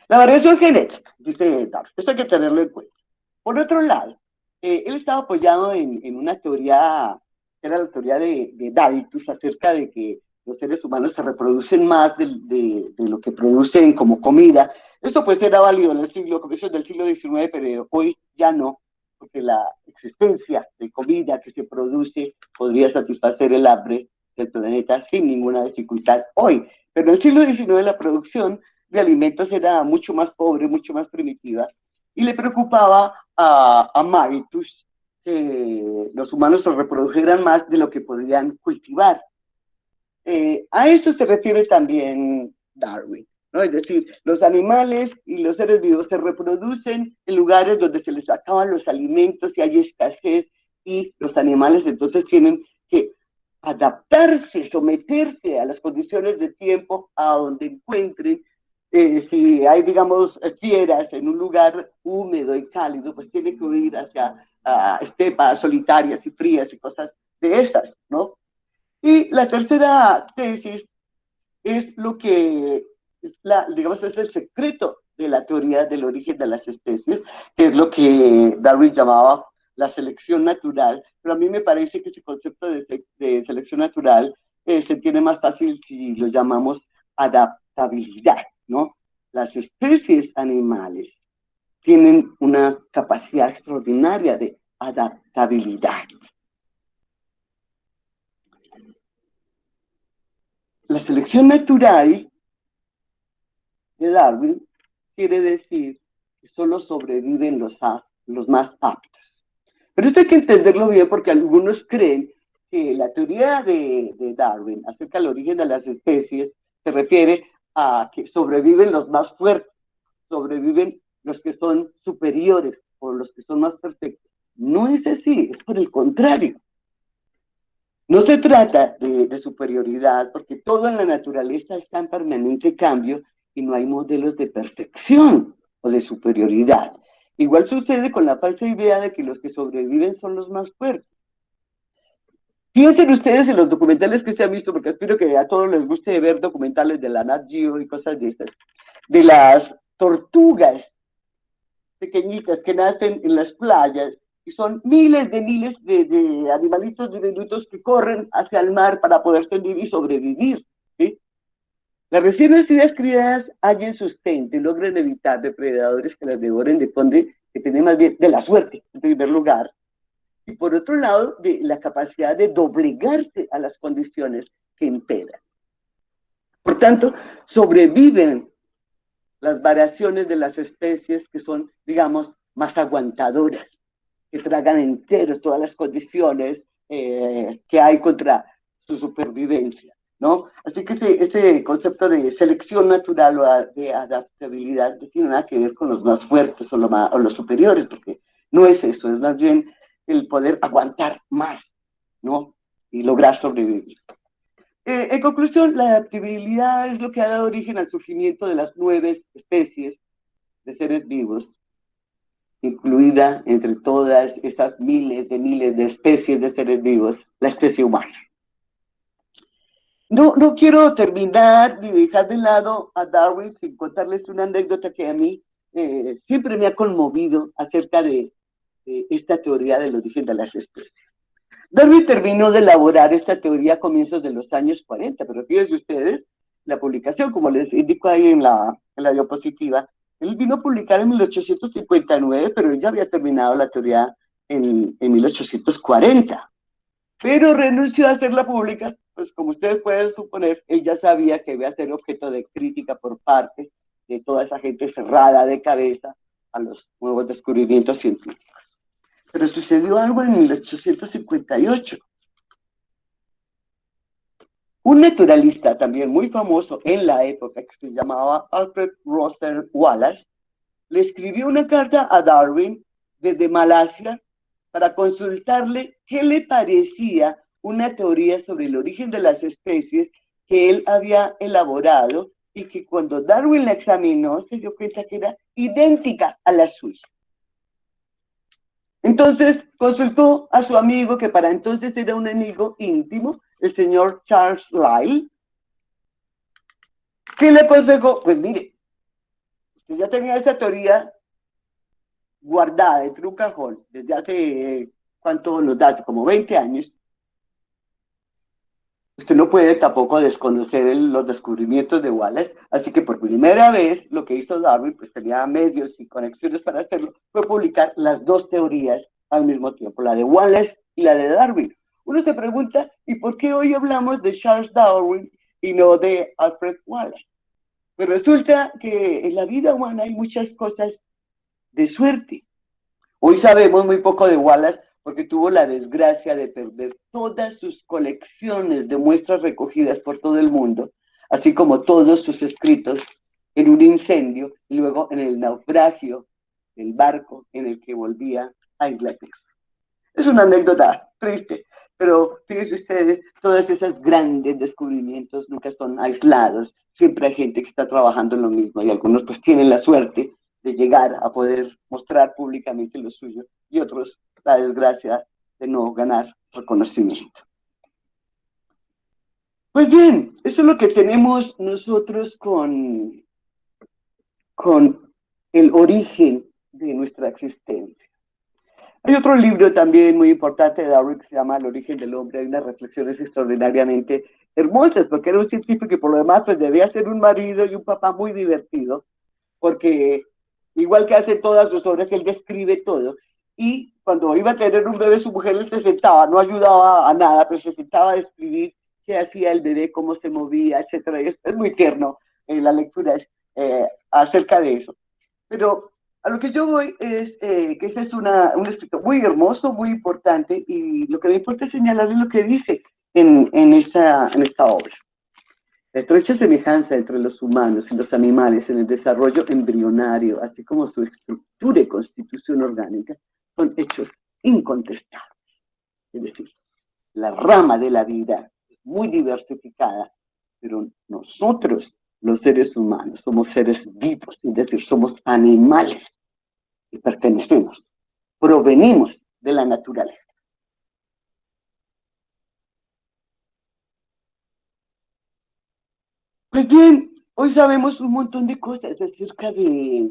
La variación genética, dice Darwin, esto hay que tenerlo en cuenta. Por otro lado, él estaba apoyado en una teoría, que era la teoría de Davitus, acerca de que los seres humanos se reproducen más de lo que producen como comida. Esto pues era válido en el comienzos del siglo XIX, pero hoy ya no, porque la existencia de comida que se produce podría satisfacer el hambre del planeta sin ninguna dificultad hoy. Pero en el siglo XIX la producción de alimentos era mucho más pobre, mucho más primitiva, y le preocupaba a Maritus que los humanos se reprodujeran más de lo que podían cultivar. A eso se refiere también Darwin, ¿no? Es decir, los animales y los seres vivos se reproducen en lugares donde se les acaban los alimentos y hay escasez, y los animales entonces tienen que adaptarse, someterse a las condiciones de tiempo a donde encuentren. Si hay, digamos, fieras en un lugar húmedo y cálido, pues tiene que huir hacia estepas solitarias y frías y cosas de esas, ¿no? Y la tercera tesis es lo que, digamos, es el secreto de la teoría del origen de las especies, que es lo que Darwin llamaba la selección natural, pero a mí me parece que ese concepto de selección natural se entiende más fácil si lo llamamos adaptabilidad, ¿no? Las especies animales tienen una capacidad extraordinaria de adaptabilidad. La selección natural de Darwin quiere decir que solo sobreviven los más aptos. Pero esto hay que entenderlo bien porque algunos creen que la teoría de Darwin acerca del origen de las especies se refiere a que sobreviven los más fuertes, sobreviven los que son superiores o los que son más perfectos. No es así, es por el contrario. No se trata de superioridad, porque todo en la naturaleza está en permanente cambio y no hay modelos de perfección o de superioridad. Igual sucede con la falsa idea de que los que sobreviven son los más fuertes. Piensen ustedes en los documentales que se han visto, porque espero que a todos les guste ver documentales de la Nat Geo y cosas de esas, de las tortugas pequeñitas que nacen en las playas y son miles de animalitos diminutos que corren hacia el mar para poder vivir y sobrevivir, ¿sí? Las recién nacidas crías hallen sustento y logren evitar depredadores que las devoren, depende que tiene más bien de la suerte, en primer lugar, y por otro lado, de la capacidad de doblegarse a las condiciones que imperan. Por tanto, sobreviven las variaciones de las especies que son, digamos, más aguantadoras, que tragan enteros todas las condiciones que hay contra su supervivencia, ¿no? Así que ese concepto de selección natural o de adaptabilidad no tiene nada que ver con los más fuertes o los superiores, porque no es eso, es más bien el poder aguantar más, ¿no? Y lograr sobrevivir. En conclusión, la adaptabilidad es lo que ha dado origen al surgimiento de las 9 especies de seres vivos, incluida entre todas esas miles de especies de seres vivos, la especie humana. No quiero terminar ni dejar de lado a Darwin sin contarles una anécdota que a mí siempre me ha conmovido acerca de esta teoría del origen de las especies. Darwin terminó de elaborar esta teoría a comienzos de los años 40, pero fíjense ustedes, la publicación, como les indico ahí en la diapositiva, él vino a publicar en 1859, pero él ya había terminado la teoría en 1840. Pero renunció a hacerla pública, pues como ustedes pueden suponer, él ya sabía que iba a ser objeto de crítica por parte de toda esa gente cerrada de cabeza a los nuevos descubrimientos científicos. Pero sucedió algo en 1858. Un naturalista también muy famoso en la época, que se llamaba Alfred Russel Wallace, le escribió una carta a Darwin desde Malasia para consultarle qué le parecía una teoría sobre el origen de las especies que él había elaborado y que cuando Darwin la examinó se dio cuenta que era idéntica a la suya. Entonces consultó a su amigo, que para entonces era un amigo íntimo, el señor Charles Lyell, que le aconsejó, pues mire, usted ya tenía esa teoría guardada dentro de un cajón desde hace, ¿cuánto nos da? Como 20 años. Usted no puede tampoco desconocer los descubrimientos de Wallace, así que por primera vez lo que hizo Darwin, pues tenía medios y conexiones para hacerlo, fue publicar las dos teorías al mismo tiempo, la de Wallace y la de Darwin. Uno se pregunta, ¿y por qué hoy hablamos de Charles Darwin y no de Alfred Wallace? Pues resulta que en la vida humana hay muchas cosas de suerte. Hoy sabemos muy poco de Wallace porque tuvo la desgracia de perder todas sus colecciones de muestras recogidas por todo el mundo, así como todos sus escritos en un incendio y luego en el naufragio del barco en el que volvía a Inglaterra. Es una anécdota triste, pero fíjense ustedes, todos esos grandes descubrimientos nunca son aislados, siempre hay gente que está trabajando en lo mismo y algunos pues tienen la suerte de llegar a poder mostrar públicamente lo suyo y otros la desgracia de no ganar reconocimiento. Pues bien, eso es lo que tenemos nosotros con el origen de nuestra existencia. Hay otro libro también muy importante de Darwin que se llama El origen del hombre. Hay unas reflexiones extraordinariamente hermosas, porque era un científico que por lo demás pues debía ser un marido y un papá muy divertido, porque igual que hace todas sus obras, él describe todo. Y cuando iba a tener un bebé, su mujer él se sentaba, no ayudaba a nada, pero se sentaba a describir qué hacía el bebé, cómo se movía, etc. Y es muy tierno la lectura acerca de eso. Pero a lo que yo voy es que ese es un escrito muy hermoso, muy importante, y lo que me importa señalar es lo que dice en esta obra. La estrecha semejanza entre los humanos y los animales en el desarrollo embrionario, así como su estructura y constitución orgánica, son hechos incontestables. Es decir, la rama de la vida es muy diversificada, pero nosotros, los seres humanos, somos seres vivos, es decir, somos animales y pertenecemos, provenimos de la naturaleza. Pues bien, hoy sabemos un montón de cosas acerca de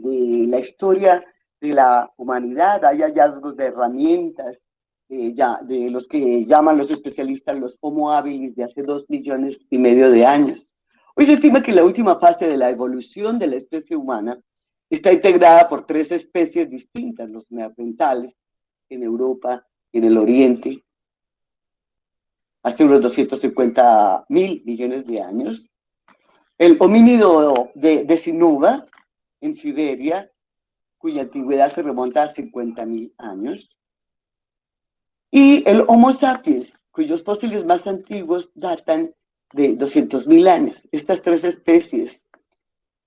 la historia de la humanidad, hay hallazgos de herramientas, de los que llaman los especialistas los Homo habilis de hace 2,5 millones de años. Hoy se estima que la última fase de la evolución de la especie humana está integrada por 3 especies distintas, los neandertales, en Europa y en el Oriente, hace unos 250.000 millones de años. El homínido de Sinuba, en Siberia, cuya antigüedad se remonta a 50.000 años. Y el Homo sapiens, cuyos fósiles más antiguos datan de 200.000 años. Estas 3 especies,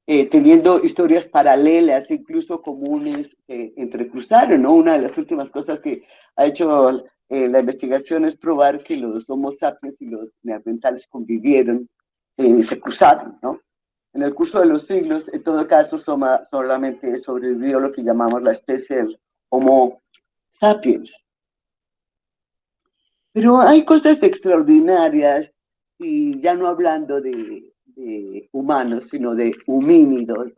teniendo historias paralelas, incluso comunes, entrecruzaron, ¿no? Una de las últimas cosas que ha hecho la investigación es probar que los Homo sapiens y los neandertales convivieron, se cruzaron, ¿no? En el curso de los siglos, en todo caso, solamente sobrevivió lo que llamamos la especie del Homo sapiens. Pero hay cosas extraordinarias, y ya no hablando de humanos, sino de homínidos.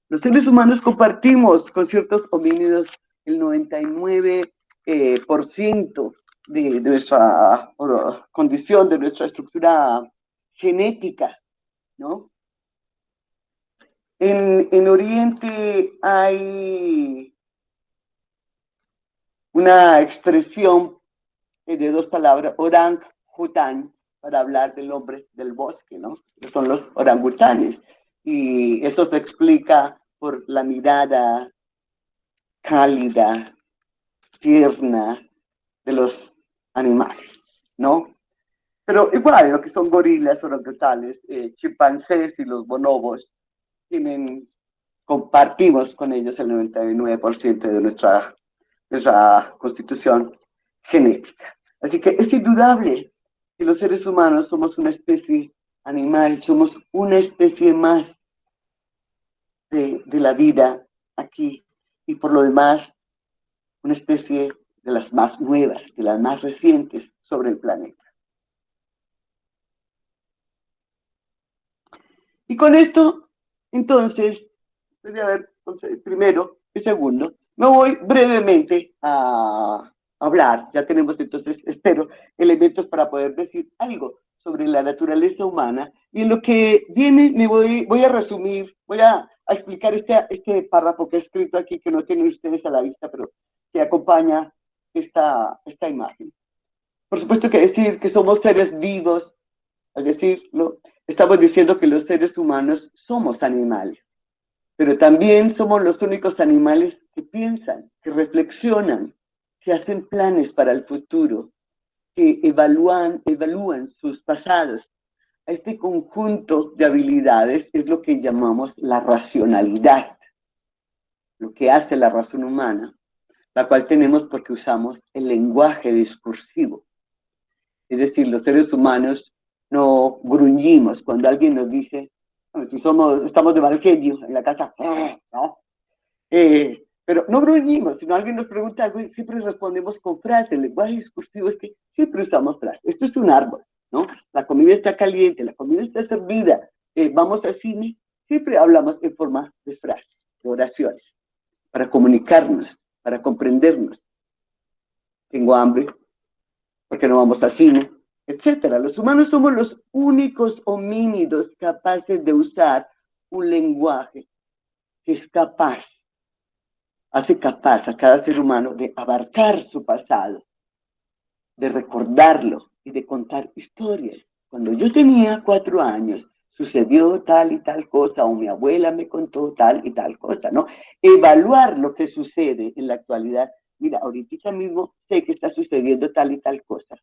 Los seres humanos compartimos con ciertos homínidos el 99% de nuestra condición, de nuestra estructura genética, ¿no? En Oriente hay una expresión de 2 palabras, orang után, para hablar del hombre del bosque, ¿no? Que son los orangutanes. Y eso se explica por la mirada cálida, tierna de los animales, ¿no? Pero igual, lo que son gorilas, orangutanes, chimpancés y los bonobos, compartimos con ellos el 99% de nuestra constitución genética. Así que es indudable que los seres humanos somos una especie animal, somos una especie más de la vida aquí, y por lo demás, una especie de las más nuevas, de las más recientes sobre el planeta. Y con esto, entonces, voy a ver, primero y segundo, me voy brevemente a hablar, ya tenemos entonces, espero, elementos para poder decir algo sobre la naturaleza humana, y en lo que viene voy a resumir, voy a explicar este párrafo que he escrito aquí, que no tienen ustedes a la vista, pero que acompaña esta imagen. Por supuesto que decir que somos seres vivos, al decirlo, estamos diciendo que los seres humanos somos animales, pero también somos los únicos animales que piensan, que reflexionan, que hacen planes para el futuro, que evalúan sus pasados. Este conjunto de habilidades es lo que llamamos la racionalidad, lo que hace la razón humana, la cual tenemos porque usamos el lenguaje discursivo. Es decir, los seres humanos no gruñimos cuando alguien nos dice, si estamos de mal genio en la casa, ¿no? Pero no gruñimos, sino alguien nos pregunta algo y siempre respondemos con frases. El lenguaje discursivo es que siempre usamos frases. Esto es un árbol, ¿no? La comida está caliente, la comida está servida, vamos al cine, siempre hablamos en forma de frases, de oraciones, para comunicarnos, para comprendernos. Tengo hambre, ¿por qué no vamos al cine? Etcétera. Los humanos somos los únicos homínidos capaces de usar un lenguaje que es capaz, hace capaz a cada ser humano de abarcar su pasado, de recordarlo y de contar historias. Cuando yo tenía 4 años, sucedió tal y tal cosa, o mi abuela me contó tal y tal cosa, ¿no? Evaluar lo que sucede en la actualidad. Mira, ahorita mismo sé que está sucediendo tal y tal cosa.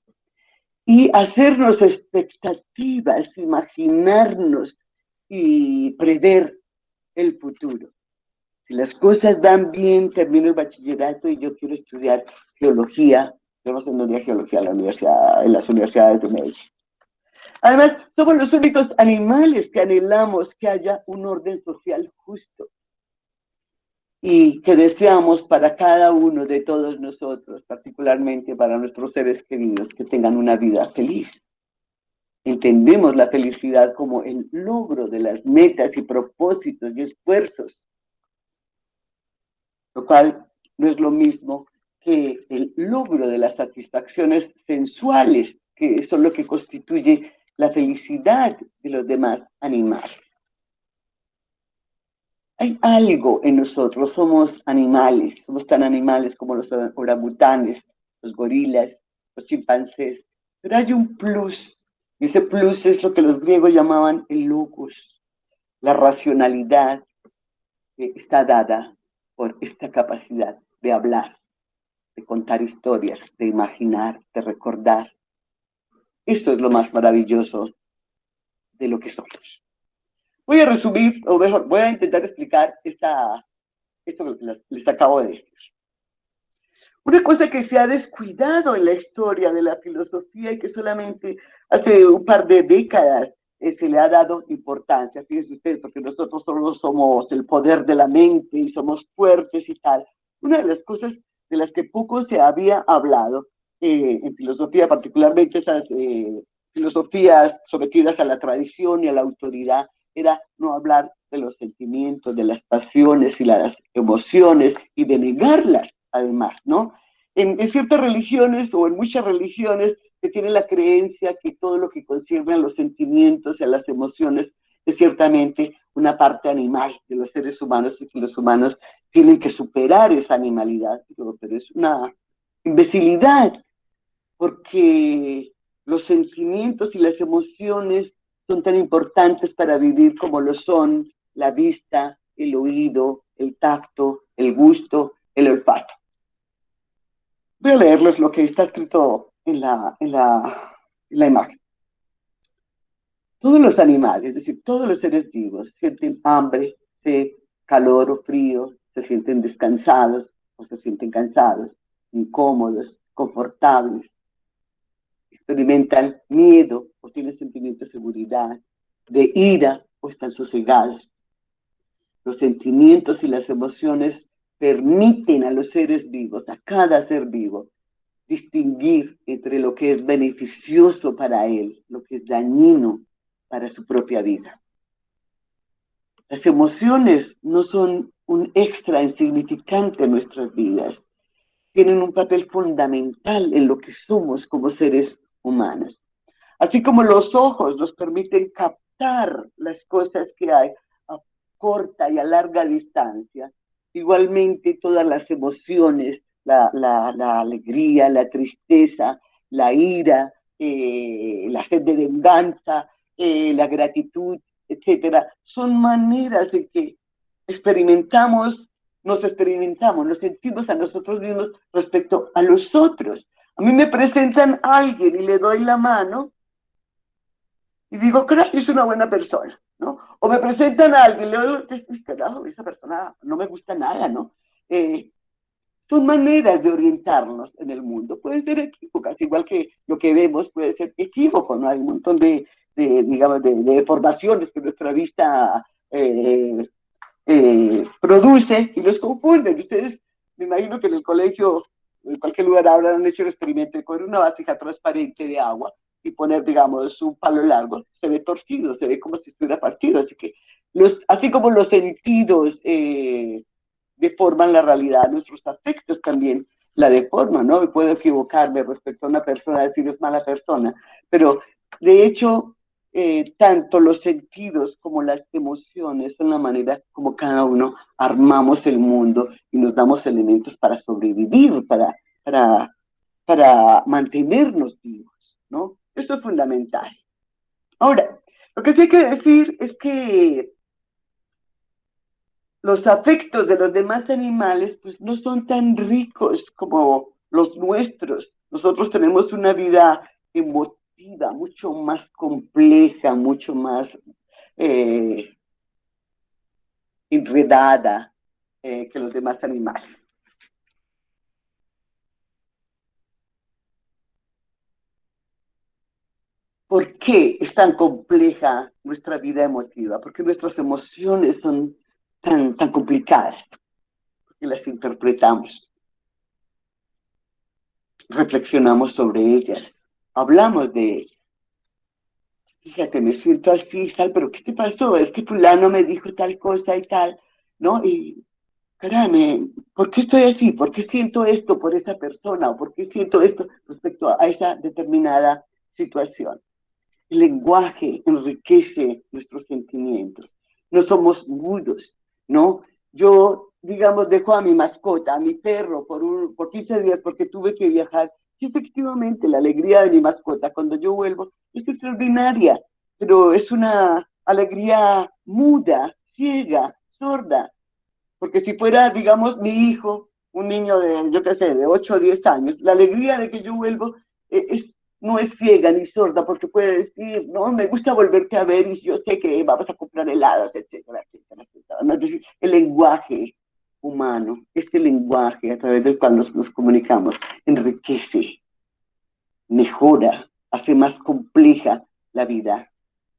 Y hacernos expectativas, imaginarnos y prever el futuro. Si las cosas van bien, termino el bachillerato y yo quiero estudiar geología. Yo no sé dónde hay geología en las universidades de Medellín. Además, somos los únicos animales que anhelamos que haya un orden social justo y que deseamos para cada uno de todos nosotros, particularmente para nuestros seres queridos, que tengan una vida feliz. Entendemos la felicidad como el logro de las metas y propósitos y esfuerzos lo cual no es lo mismo que el logro de las satisfacciones sensuales, que son lo que constituye la felicidad de los demás animales. Hay algo en nosotros, somos animales, somos tan animales como los orangutanes, los gorilas, los chimpancés, pero hay un plus, y ese plus es lo que los griegos llamaban el logos, la racionalidad que está dada por esta capacidad de hablar, de contar historias, de imaginar, de recordar. Esto es lo más maravilloso de lo que somos. Voy a resumir, o mejor, voy a intentar explicar esto que les acabo de decir. Una cosa que se ha descuidado en la historia de la filosofía y que solamente hace un par de décadas se le ha dado importancia, fíjense ustedes, porque nosotros solo somos el poder de la mente y somos fuertes y tal. Una de las cosas de las que poco se había hablado en filosofía, particularmente esas filosofías sometidas a la tradición y a la autoridad, era no hablar de los sentimientos, de las pasiones y las emociones y de negarlas, además, ¿no? En ciertas religiones o en muchas religiones se tiene la creencia que todo lo que concierne a los sentimientos y a las emociones es ciertamente una parte animal de los seres humanos y que los humanos tienen que superar esa animalidad, pero es una imbecilidad porque los sentimientos y las emociones son tan importantes para vivir como lo son la vista, el oído, el tacto, el gusto, el olfato. Voy a leerles lo que está escrito en la imagen. Todos los animales, es decir, todos los seres vivos, sienten hambre, sed, calor o frío, se sienten descansados o se sienten cansados, incómodos, confortables, experimentan miedo o tienen sentimiento de seguridad, de ira o están sosegados. Los sentimientos y las emociones permiten a los seres vivos, a cada ser vivo, distinguir entre lo que es beneficioso para él, lo que es dañino para su propia vida. Las emociones no son un extra insignificante en nuestras vidas, tienen un papel fundamental en lo que somos como seres humanos. Así como los ojos nos permiten captar las cosas que hay a corta y a larga distancia, igualmente todas las emociones, la alegría, la tristeza, la ira, la sed de venganza, la gratitud, etcétera, son maneras de que nos sentimos a nosotros mismos respecto a los otros. A mí me presentan a alguien y le doy la mano y digo, creo que es una buena persona, ¿no? O me presentan a alguien y le doy, carajo, esa persona no me gusta nada, ¿no? Son maneras de orientarnos en el mundo. Pueden ser equívocas, igual que lo que vemos puede ser equívoco, ¿no? Hay un montón de deformaciones que nuestra vista produce y los confunden. Ustedes, me imagino que en el colegio, en cualquier lugar habrán hecho el experimento de coger una vasija transparente de agua y poner, digamos, un palo largo, se ve torcido, se ve como si estuviera partido. Así que, así como los sentidos deforman la realidad, nuestros afectos también la deforman, ¿no? Y puedo equivocarme respecto a una persona, decir es mala persona, pero de hecho, tanto los sentidos como las emociones son la manera como cada uno armamos el mundo y nos damos elementos para sobrevivir, para mantenernos vivos, ¿no? Esto es fundamental. Ahora, lo que sí hay que decir es que los afectos de los demás animales pues no son tan ricos como los nuestros. Nosotros tenemos una vida emotiva, mucho más compleja, mucho más enredada que los demás animales. ¿Por qué es tan compleja nuestra vida emotiva? Porque nuestras emociones son tan complicadas, porque las interpretamos, reflexionamos sobre ellas, hablamos de ellas. Fíjate, me siento así, tal, pero ¿qué te pasó? Es que fulano me dijo tal cosa y tal, ¿no? Y caramba, ¿por qué estoy así? ¿Por qué siento esto por esa persona? ¿O por qué siento esto respecto a esa determinada situación? El lenguaje enriquece nuestros sentimientos. No somos mudos, ¿no? Yo, digamos, dejo a mi mascota, a mi perro, por 15 días porque tuve que viajar. Y efectivamente, la alegría de mi mascota cuando yo vuelvo es extraordinaria, pero es una alegría muda, ciega, sorda. Porque si fuera, digamos, mi hijo, un niño de, yo qué sé, de 8 o 10 años, la alegría de que yo vuelvo no es ciega ni sorda, porque puede decir, no, me gusta volverte a ver y yo sé que vamos a comprar helados, etcétera, etcétera, etcétera. ¿No? Es decir, el lenguaje humano, este lenguaje a través del cual nos comunicamos, enriquece, mejora, hace más compleja la vida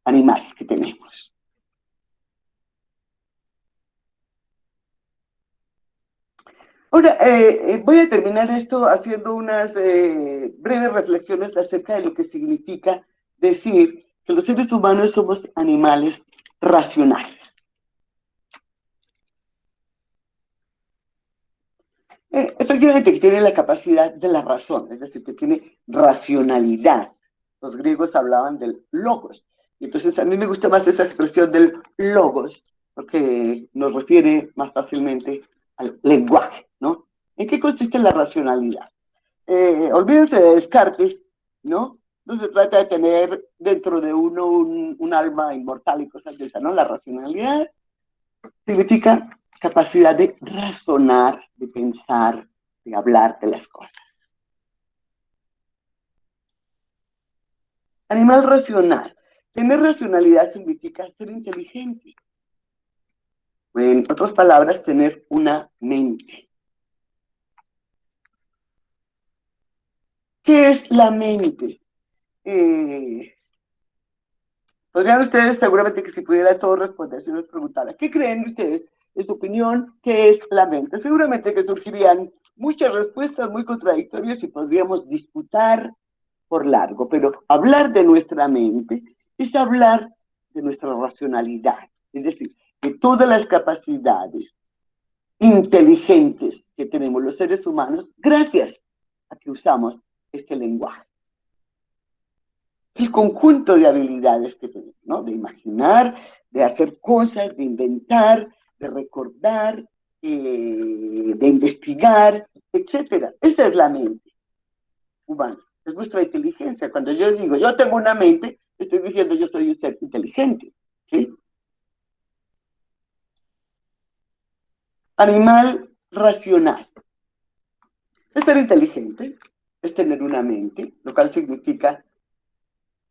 animal que tenemos. Ahora, voy a terminar esto haciendo unas breves reflexiones acerca de lo que significa decir que los seres humanos somos animales racionales. Efectivamente, que tiene la capacidad de la razón, es decir, que tiene racionalidad. Los griegos hablaban del logos. Y entonces a mí me gusta más esa expresión del logos, porque nos refiere más fácilmente al lenguaje, ¿no? ¿En qué consiste la racionalidad? Olvídense de Descartes, ¿no? No se trata de tener dentro de uno un alma inmortal y cosas de esas, ¿no? La racionalidad significa capacidad de razonar, de pensar, de hablar de las cosas. Animal racional. Tener racionalidad significa ser inteligente. En otras palabras, tener una mente. ¿Qué es la mente? Podrían ustedes, seguramente que si pudiera todos responder, si nos preguntara, ¿qué creen ustedes, en su opinión, qué es la mente? Seguramente que surgirían muchas respuestas muy contradictorias y podríamos disputar por largo, pero hablar de nuestra mente es hablar de nuestra racionalidad, es decir, de todas las capacidades inteligentes que tenemos los seres humanos gracias a que usamos este lenguaje. El conjunto de habilidades que tenemos, ¿no? De imaginar, de hacer cosas, de inventar, de recordar, de investigar, etcétera. Esa es la mente humana, es nuestra inteligencia. Cuando yo digo, yo tengo una mente, estoy diciendo yo soy un ser inteligente, ¿sí? Animal racional. Es ser inteligente, es tener una mente, lo cual significa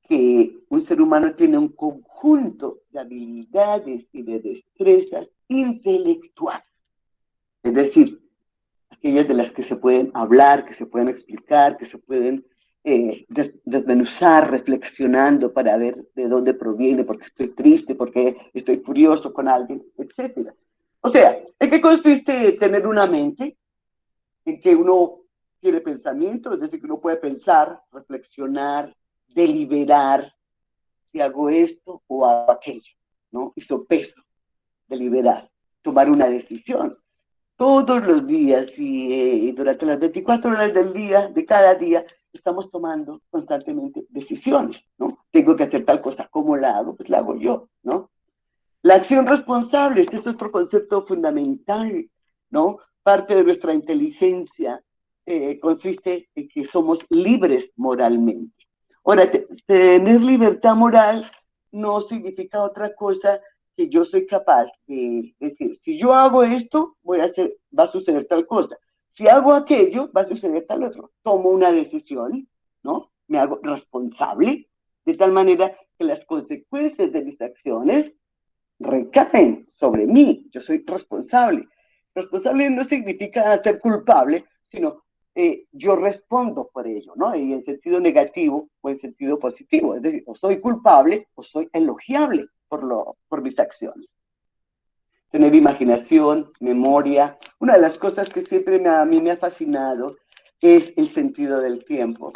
que un ser humano tiene un conjunto de habilidades y de destrezas intelectuales. Es decir, aquellas de las que se pueden hablar, que se pueden explicar, que se pueden desmenuzar reflexionando para ver de dónde proviene, porque estoy triste, porque estoy furioso con alguien, etc. O sea, ¿en qué consiste tener una mente? En que uno tiene pensamiento, es decir, que uno puede pensar, reflexionar, deliberar, si hago esto o hago aquello, ¿no? Y sopeso, deliberar, tomar una decisión. Todos los días y durante las 24 horas del día, de cada día, estamos tomando constantemente decisiones, ¿no? Tengo que hacer tal cosa, ¿cómo la hago? Pues la hago yo, ¿no? La acción responsable, este es otro concepto fundamental, ¿no? Parte de nuestra inteligencia consiste en que somos libres moralmente. Ahora, tener libertad moral no significa otra cosa que yo soy capaz de decir, si yo hago esto, va a suceder tal cosa. Si hago aquello, va a suceder tal otro. Tomo una decisión, ¿no? Me hago responsable, de tal manera que las consecuencias de mis acciones recaen sobre mí. Yo soy responsable. Responsable no significa ser culpable, sino yo respondo por ello, ¿no? Y en sentido negativo o en sentido positivo. Es decir, o soy culpable o soy elogiable por mis acciones. Tener imaginación, memoria. Una de las cosas que siempre a mí me ha fascinado es el sentido del tiempo.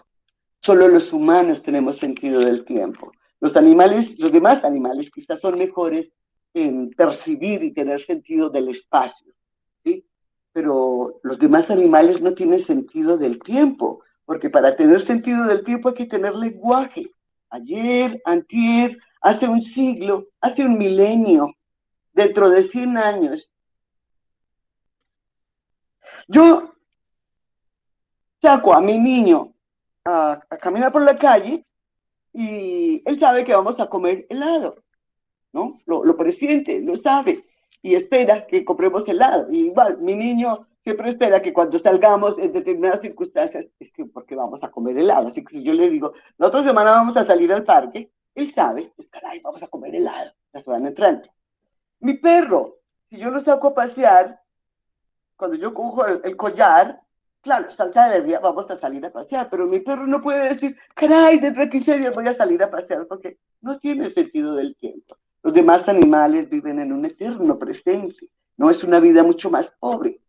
Solo los humanos tenemos sentido del tiempo. Los demás animales quizás son mejores en percibir y tener sentido del espacio, ¿sí? pero los demás animales no tienen sentido del tiempo, porque para tener sentido del tiempo hay que tener lenguaje. Ayer, antier, hace un siglo, hace un milenio, dentro de 100 años. Yo saco a mi niño a caminar por la calle y él sabe que vamos a comer helado, ¿no? Lo presiente, lo sabe y espera que compremos helado. Y igual, mi niño siempre espera que cuando salgamos en determinadas circunstancias, es que porque vamos a comer helado. Así que si yo le digo, la otra semana vamos a salir al parque, él sabe, pues, caray, vamos a comer helado la semana entrante. Mi perro, si yo lo saco a pasear, cuando yo cojo el collar, claro, salta de alegría, vamos a salir a pasear, pero mi perro no puede decir, caray, dentro de 15 días voy a salir a pasear, porque no tiene sentido del tiempo. Los demás animales viven en un eterno presente, no es una vida mucho más pobre,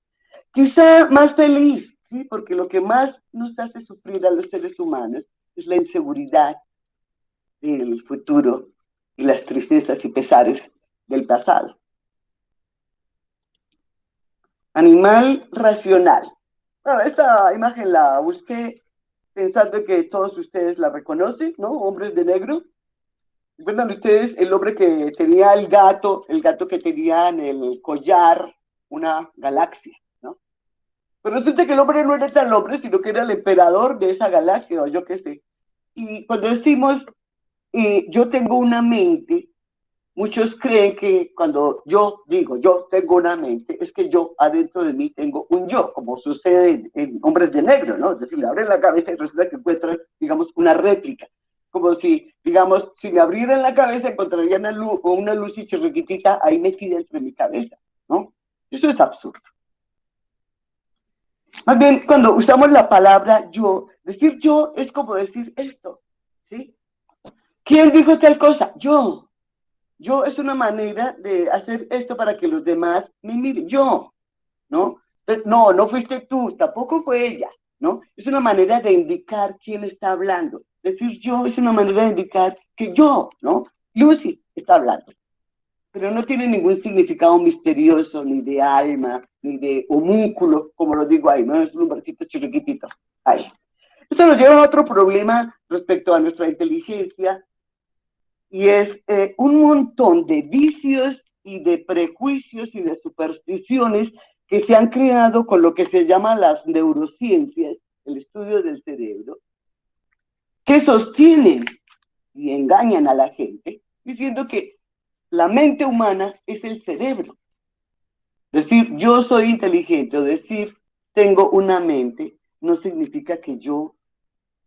quizá más feliz, ¿sí? Porque lo que más nos hace sufrir a los seres humanos es la inseguridad del futuro y las tristezas y pesares del pasado. Animal racional. Bueno, esta imagen la busqué pensando que todos ustedes la reconocen, ¿no? Hombres de negro. ¿Recuerdan ustedes el hombre que tenía el gato que tenía en el collar una galaxia, ¿no? Pero resulta que el hombre no era tal hombre, sino que era el emperador de esa galaxia, o yo qué sé. Y cuando decimos, yo tengo una mente, muchos creen que cuando yo digo yo tengo una mente, es que yo adentro de mí tengo un yo, como sucede en Hombres de Negro, ¿no? Es decir, le abren la cabeza y resulta que encuentran, digamos, una réplica. Como si, digamos, si me abrieran la cabeza encontrarían una luz chiquitita ahí metida entre mi cabeza, ¿no? Eso es absurdo. Más bien, cuando usamos la palabra yo, decir yo es como decir esto, ¿sí? ¿Quién dijo tal cosa? Yo. Yo es una manera de hacer esto para que los demás me miren. Yo, ¿no? Entonces, no fuiste tú, tampoco fue ella, ¿no? Es una manera de indicar quién está hablando. Decir yo es una manera de indicar que yo, ¿no? Lucy está hablando. Pero no tiene ningún significado misterioso, ni de alma, ni de homúnculo, como lo digo ahí, ¿no? Es un versito chiquitito. Ahí. Esto nos lleva a otro problema respecto a nuestra inteligencia, y es un montón de vicios y de prejuicios y de supersticiones que se han creado con lo que se llama las neurociencias, el estudio del cerebro, que sostienen y engañan a la gente diciendo que la mente humana es el cerebro. Decir yo soy inteligente o decir tengo una mente no significa que yo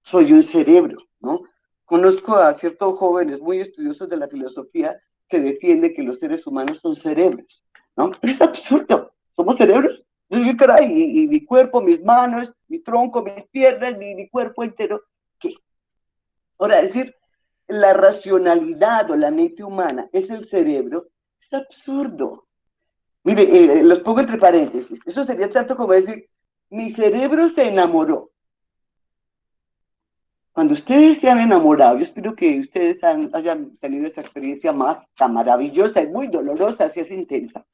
soy un cerebro, ¿no? Conozco a ciertos jóvenes muy estudiosos de la filosofía que defienden que los seres humanos son cerebros, ¿no? Pero es absurdo, somos cerebros. Yo, caray, y mi cuerpo, mis manos, mi tronco, mis piernas, mi cuerpo entero, ¿qué? Ahora, decir la racionalidad o la mente humana es el cerebro, es absurdo. Mire, los pongo entre paréntesis. Eso sería tanto como decir, mi cerebro se enamoró. Cuando ustedes se han enamorado, yo espero que ustedes hayan tenido esa experiencia más tan maravillosa y muy dolorosa, así es intensa.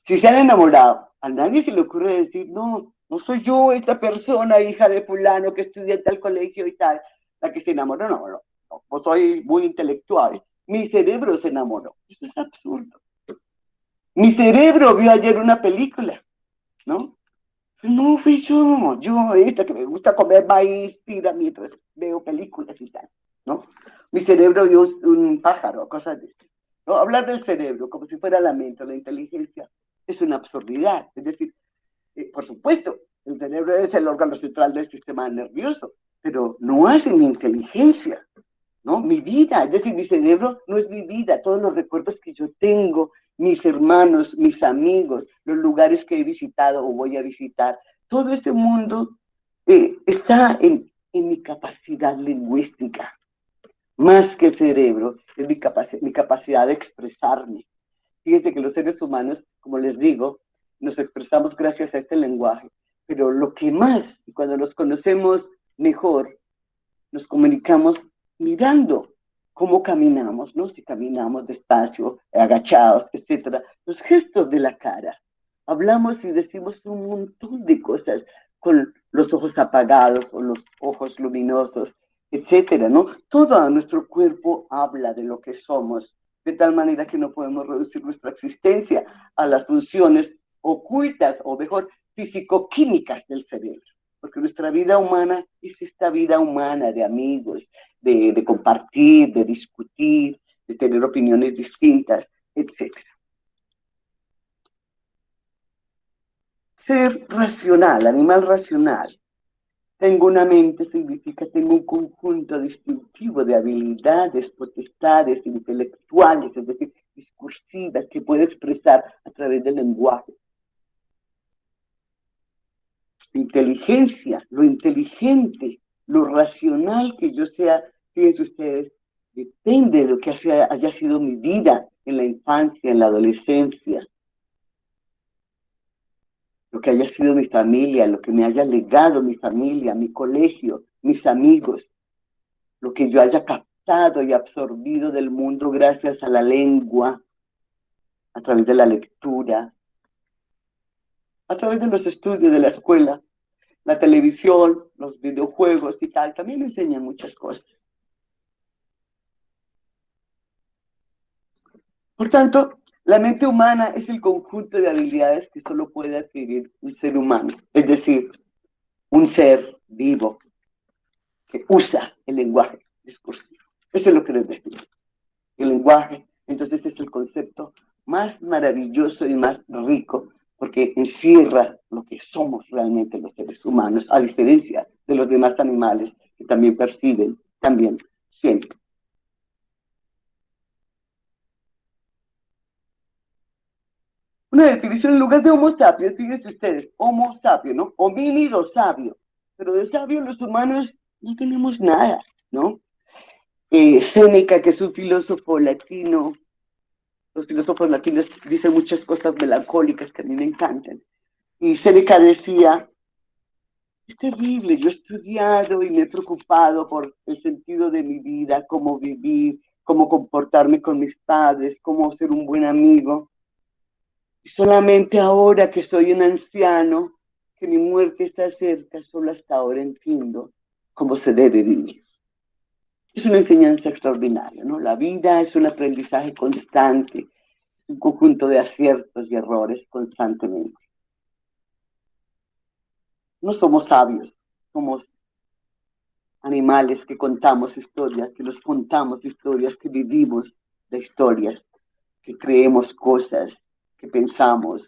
Si se han enamorado, a nadie se le ocurre decir, no soy yo esta persona, hija de fulano, que estudia en tal colegio y tal, la que se enamoró, no, soy muy intelectual. Mi cerebro se enamoró. Eso es absurdo. Mi cerebro vio ayer una película, ¿no? No fui yo esta que me gusta comer maíz, tira mientras veo películas y tal, ¿no? Mi cerebro vio un pájaro, cosas de esto. ¿No? Hablar del cerebro como si fuera la mente o la inteligencia es una absurdidad. Es decir, por supuesto, el cerebro es el órgano central del sistema nervioso, pero no hace mi inteligencia, ¿no? Mi vida, es decir, mi cerebro no es mi vida, todos los recuerdos que yo tengo, mis hermanos, mis amigos, los lugares que he visitado o voy a visitar, todo este mundo está en mi capacidad lingüística, más que el cerebro, es mi capacidad de expresarme. Fíjense que los seres humanos, como les digo, nos expresamos gracias a este lenguaje, pero lo que más, cuando nos conocemos mejor, nos comunicamos mirando cómo caminamos, ¿no? Si caminamos despacio, agachados, etcétera, los gestos de la cara. hablamos y decimos un montón de cosas con los ojos apagados o los ojos luminosos, etcétera, ¿no? Todo nuestro cuerpo habla de lo que somos, de tal manera que no podemos reducir nuestra existencia a las funciones ocultas, o mejor, físico-químicas del cerebro. Porque nuestra vida humana es esta vida humana de amigos, de compartir, de discutir, de tener opiniones distintas, etcétera. Ser racional, animal racional. Tengo una mente significa tengo un conjunto distintivo de habilidades, potestades intelectuales, es decir, discursivas, que puedo expresar a través del lenguaje. Inteligencia, lo inteligente, lo racional que yo sea, fíjense ustedes, depende de lo que haya sido mi vida en la infancia, en la adolescencia, lo que haya sido mi familia, lo que me haya legado mi familia, mi colegio, mis amigos, lo que yo haya captado y absorbido del mundo gracias a la lengua, a través de la lectura, a través de los estudios de la escuela, la televisión, los videojuegos y tal, también me enseñan muchas cosas. Por tanto, la mente humana es el conjunto de habilidades que solo puede adquirir un ser humano, es decir, un ser vivo que usa el lenguaje discursivo. Eso es lo que les decía. El lenguaje, entonces, es el concepto más maravilloso y más rico, porque encierra lo que somos realmente los seres humanos, a diferencia de los demás animales que también perciben, también sienten. Una definición en lugar de homo sapiens, fíjense ustedes, homo sapiens, ¿no? Homínido sabio. Pero de sabio los humanos no tenemos nada, ¿no? Séneca, que es un filósofo latino, los filósofos latinos dicen muchas cosas melancólicas que a mí me encantan. Y Séneca decía, es terrible, yo he estudiado y me he preocupado por el sentido de mi vida, cómo vivir, cómo comportarme con mis padres, cómo ser un buen amigo. Y solamente ahora que soy un anciano, que mi muerte está cerca, solo hasta ahora entiendo cómo se debe vivir. Es una enseñanza extraordinaria, ¿no? La vida es un aprendizaje constante, un conjunto de aciertos y errores constantemente. No somos sabios, somos animales que contamos historias, que nos contamos historias, que vivimos de historias, que creemos cosas, que pensamos,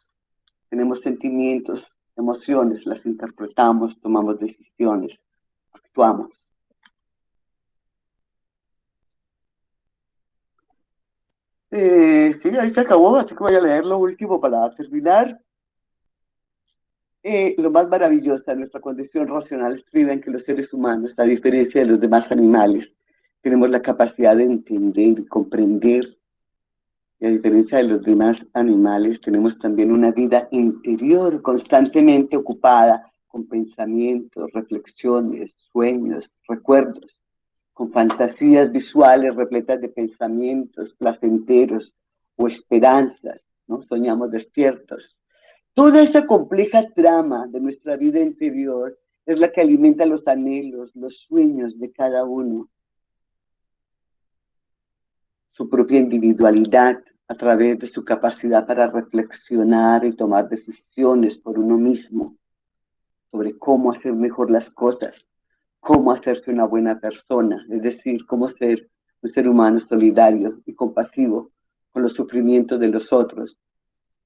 tenemos sentimientos, emociones, las interpretamos, tomamos decisiones, actuamos. Sí, ahí se acabó, así que voy a leer lo último para terminar. Lo más maravilloso de nuestra condición racional estriba en que los seres humanos, a diferencia de los demás animales, tenemos la capacidad de entender y comprender. Y a diferencia de los demás animales, tenemos también una vida interior constantemente ocupada con pensamientos, reflexiones, sueños, recuerdos, con fantasías visuales repletas de pensamientos placenteros o esperanzas, ¿no? Soñamos despiertos. Toda esa compleja trama de nuestra vida interior es la que alimenta los anhelos, los sueños de cada uno, su propia individualidad a través de su capacidad para reflexionar y tomar decisiones por uno mismo sobre cómo hacer mejor las cosas, cómo hacerse una buena persona, es decir, cómo ser un ser humano solidario y compasivo con los sufrimientos de los otros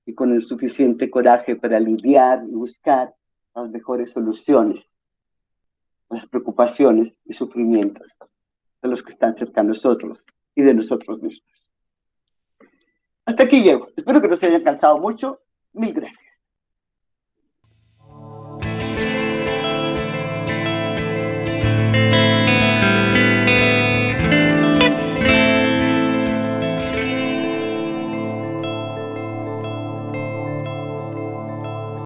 y con el suficiente coraje para lidiar y buscar las mejores soluciones a las preocupaciones y sufrimientos de los que están cerca de nosotros y de nosotros mismos. Hasta aquí llego. Espero que no se hayan cansado mucho. Mil gracias.